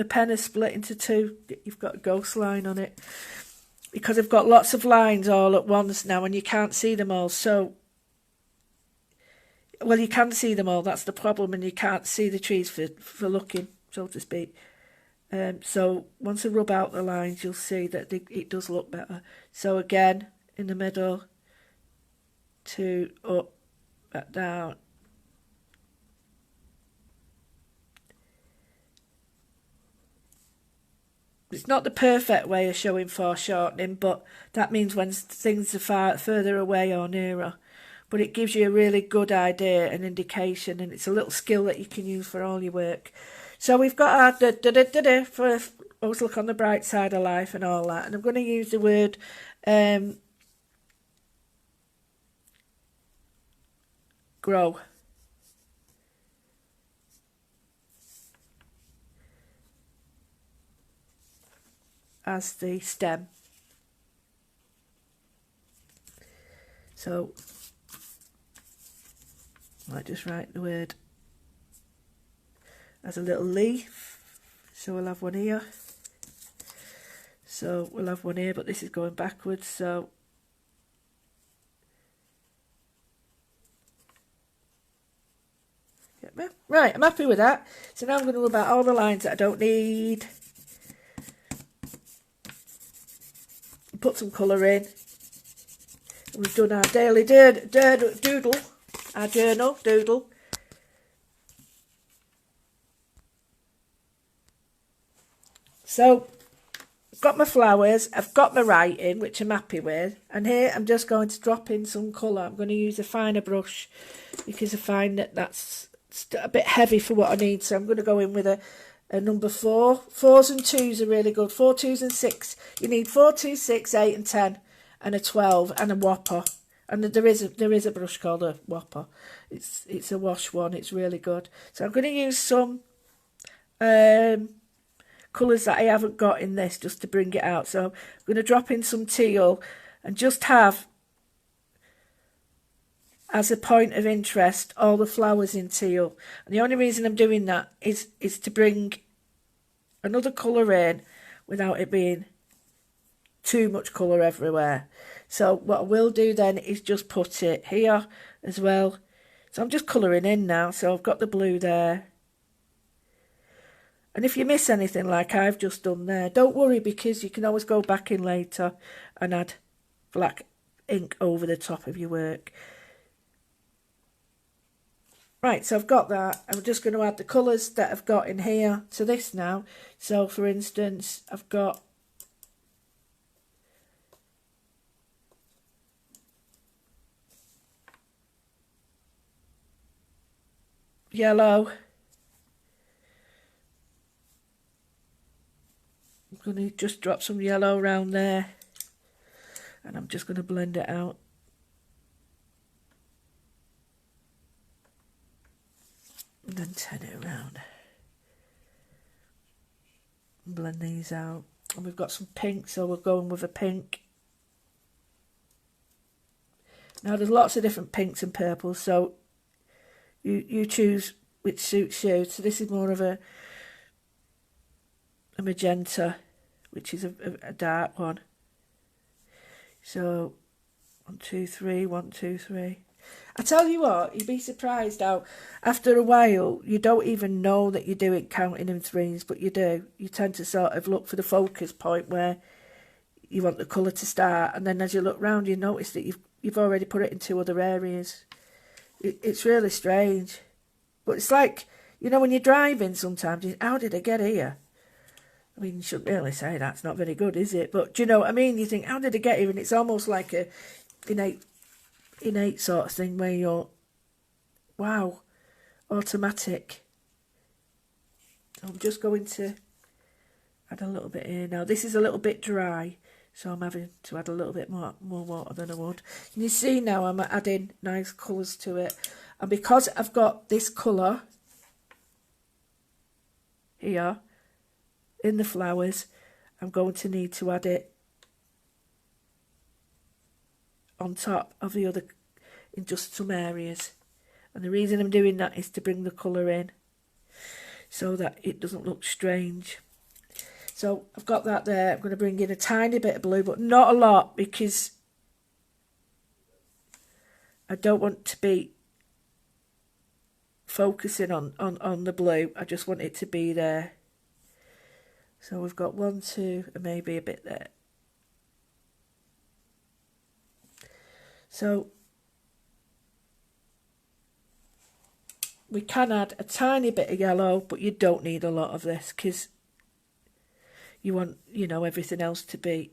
pen is split into two. You've got a ghost line on it. Because I've got lots of lines all at once now and you can't see them all. So, well, you can see them all, that's the problem, and you can't see the trees for looking, so to speak. So once I rub out the lines, you'll see that it does look better. So again, in the middle, two, up, back down. It's not the perfect way of showing foreshortening, but that means when things are further away or nearer. But it gives you a really good idea, an indication, and it's a little skill that you can use for all your work. So we've got our da-da-da-da-da for always look on the bright side of life and all that. And I'm going to use the word grow. As the stem. So I might just write the word as a little leaf. So we'll have one here. So we'll have one here, but this is going backwards, so get me? Right, I'm happy with that. So now I'm going to rub out all the lines that I don't need. Put some colour in. We've done our daily doodle, our journal doodle. So I've got my flowers, I've got my writing, which I'm happy with, and here I'm just going to drop in some colour. I'm going to use a finer brush because I find that that's a bit heavy for what I need, so I'm going to go in with a number 4. 4s and 2s are really good. 4, 2s and 6. You need 4, 2, 6, 8 and 10 and a 12 and a whopper. And there is a brush called a whopper. It's a wash one. It's really good. So I'm going to use some colours that I haven't got in this just to bring it out. So I'm going to drop in some teal and just have as a point of interest all the flowers in teal. And the only reason I'm doing that is to bring another colour in without it being too much colour everywhere. So what I will do then is just put it here as well. So I'm just colouring in now. So I've got the blue there. And if you miss anything like I've just done there, don't worry, because you can always go back in later and add black ink over the top of your work. Right, so I've got that. I'm just going to add the colours that I've got in here to this now. So, for instance, I've got yellow. I'm going to just drop some yellow around there. And I'm just going to blend it out. And then turn it around. And blend these out. And we've got some pink, so we're going with a pink. Now there's lots of different pinks and purples, so you choose which suits you. So this is more of a magenta, which is a dark one. So 1, 2, 3, 1, 2, 3. I tell you what, you'd be surprised how after a while you don't even know that you're doing counting in threes, but you do. You tend to sort of look for the focus point where you want the colour to start, and then as you look round you notice that you've already put it in 2 other areas. It's really strange. But it's like, you know, when you're driving sometimes, how did I get here? I mean, you shouldn't really say that, it's not very good, is it? But do you know what I mean? You think, how did I get here? And it's almost like a innate sort of thing where you're, wow, automatic. I'm just going to add a little bit here now. This is a little bit dry, so I'm having to add a little bit more water than I would. And you see now I'm adding nice colours to it. And because I've got this colour here in the flowers, I'm going to need to add it on top of the other in just some areas. And the reason I'm doing that is to bring the colour in so that it doesn't look strange. So I've got that there. I'm going to bring in a tiny bit of blue, but not a lot, because I don't want to be focusing on the blue. I just want it to be there. So we've got 1, 2, and maybe a bit there. So we can add a tiny bit of yellow, but you don't need a lot of this because you want, you know, everything else to be.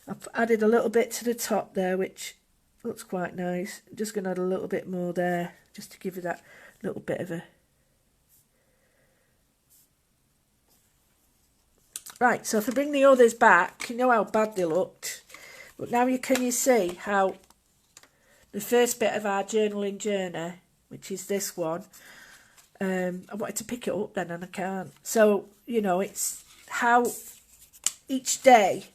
I've added a little bit to the top there, which looks quite nice. I'm just going to add a little bit more there, just to give you that little bit of a... Right, so if I bring the others back, you know how bad they looked. But now can you see how the first bit of our journaling journey, which is this one, I wanted to pick it up then and I can't. So, you know, it's how each day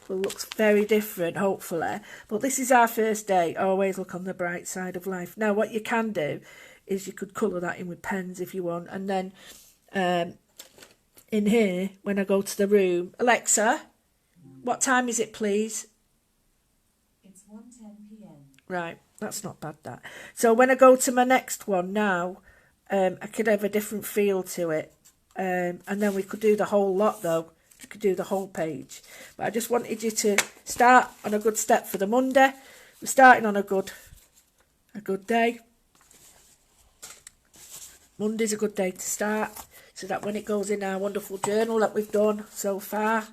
will look very different, hopefully. But this is our first day. Always look on the bright side of life. Now, what you can do is you could colour that in with pens if you want. And then in here, when I go to the room, Alexa, what time is it, please? It's 1:10 p.m. Right, that's not bad, that. So when I go to my next one now, I could have a different feel to it. And then we could do the whole lot, though. We could do the whole page. But I just wanted you to start on a good step for the Monday. We're starting on a good day. Monday's a good day to start, so that when it goes in our wonderful journal that we've done so far,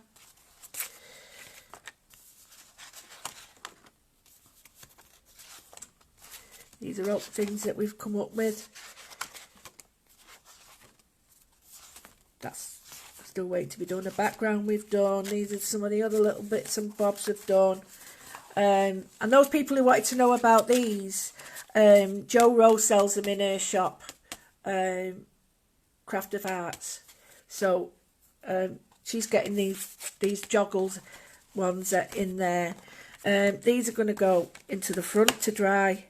these are all things that we've come up with. That's still waiting to be done. The background we've done. These are some of the other little bits and bobs we've done. And those people who wanted to know about these, Jo Rose sells them in her shop, Craft of Arts. So she's getting these joggles ones in there. These are going to go into the front to dry.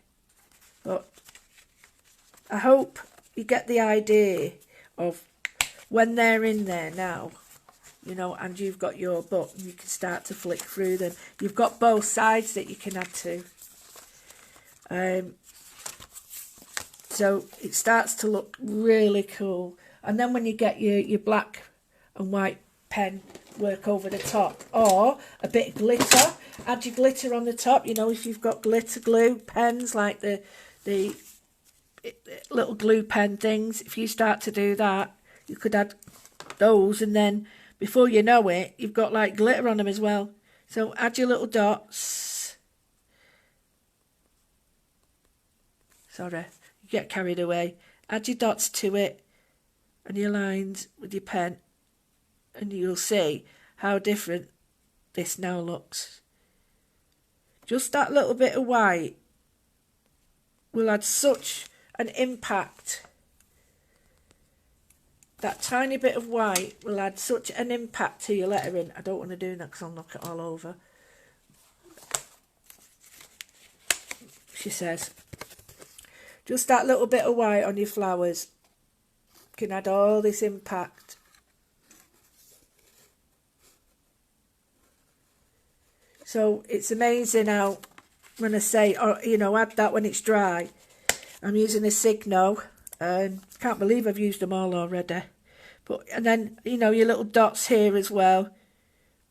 But I hope you get the idea of when they're in there now, you know, and you've got your book and you can start to flick through them. You've got both sides that you can add to. So it starts to look really cool. And then when you get your black and white pen work over the top, or a bit of glitter, add your glitter on the top. You know, if you've got glitter glue pens like the the little glue pen things. If you start to do that, you could add those, and then before you know it, you've got like glitter on them as well. So add your little dots. Sorry, you get carried away. Add your dots to it and your lines with your pen, and you'll see how different this now looks. Just that little bit of white will add such an impact. That tiny bit of white will add such an impact to your lettering. I don't want to do that because I'll knock it all over. She says, just that little bit of white on your flowers can add all this impact. So it's amazing how, when I say, add that when it's dry. I'm using a Signo, and can't believe I've used them all already. And then, your little dots here as well.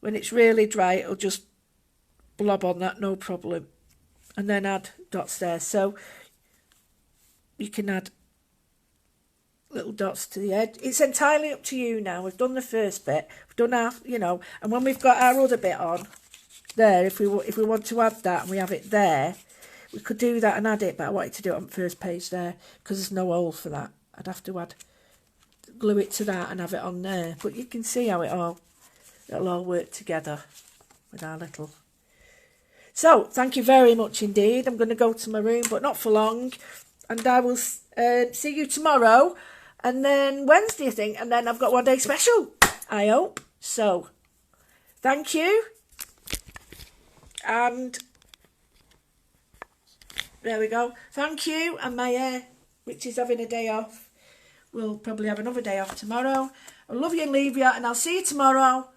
When it's really dry, it'll just blob on that, no problem. And then add dots there. So you can add little dots to the edge. It's entirely up to you now. We've done the first bit. We've done our, and when we've got our other bit on, there, if we want to add that and we have it there, we could do that and add it, but I wanted to do it on the first page there because there's no hole for that. I'd have to glue it to that and have it on there. But you can see how it'll all work together with our little. So, thank you very much indeed. I'm going to go to my room, but not for long. And I will see you tomorrow. And then Wednesday, I think. And then I've got one day special, I hope. So, thank you. And there we go. Thank you. And my hair, which is having a day off, will probably have another day off tomorrow. I love you and leave you, and I'll see you tomorrow.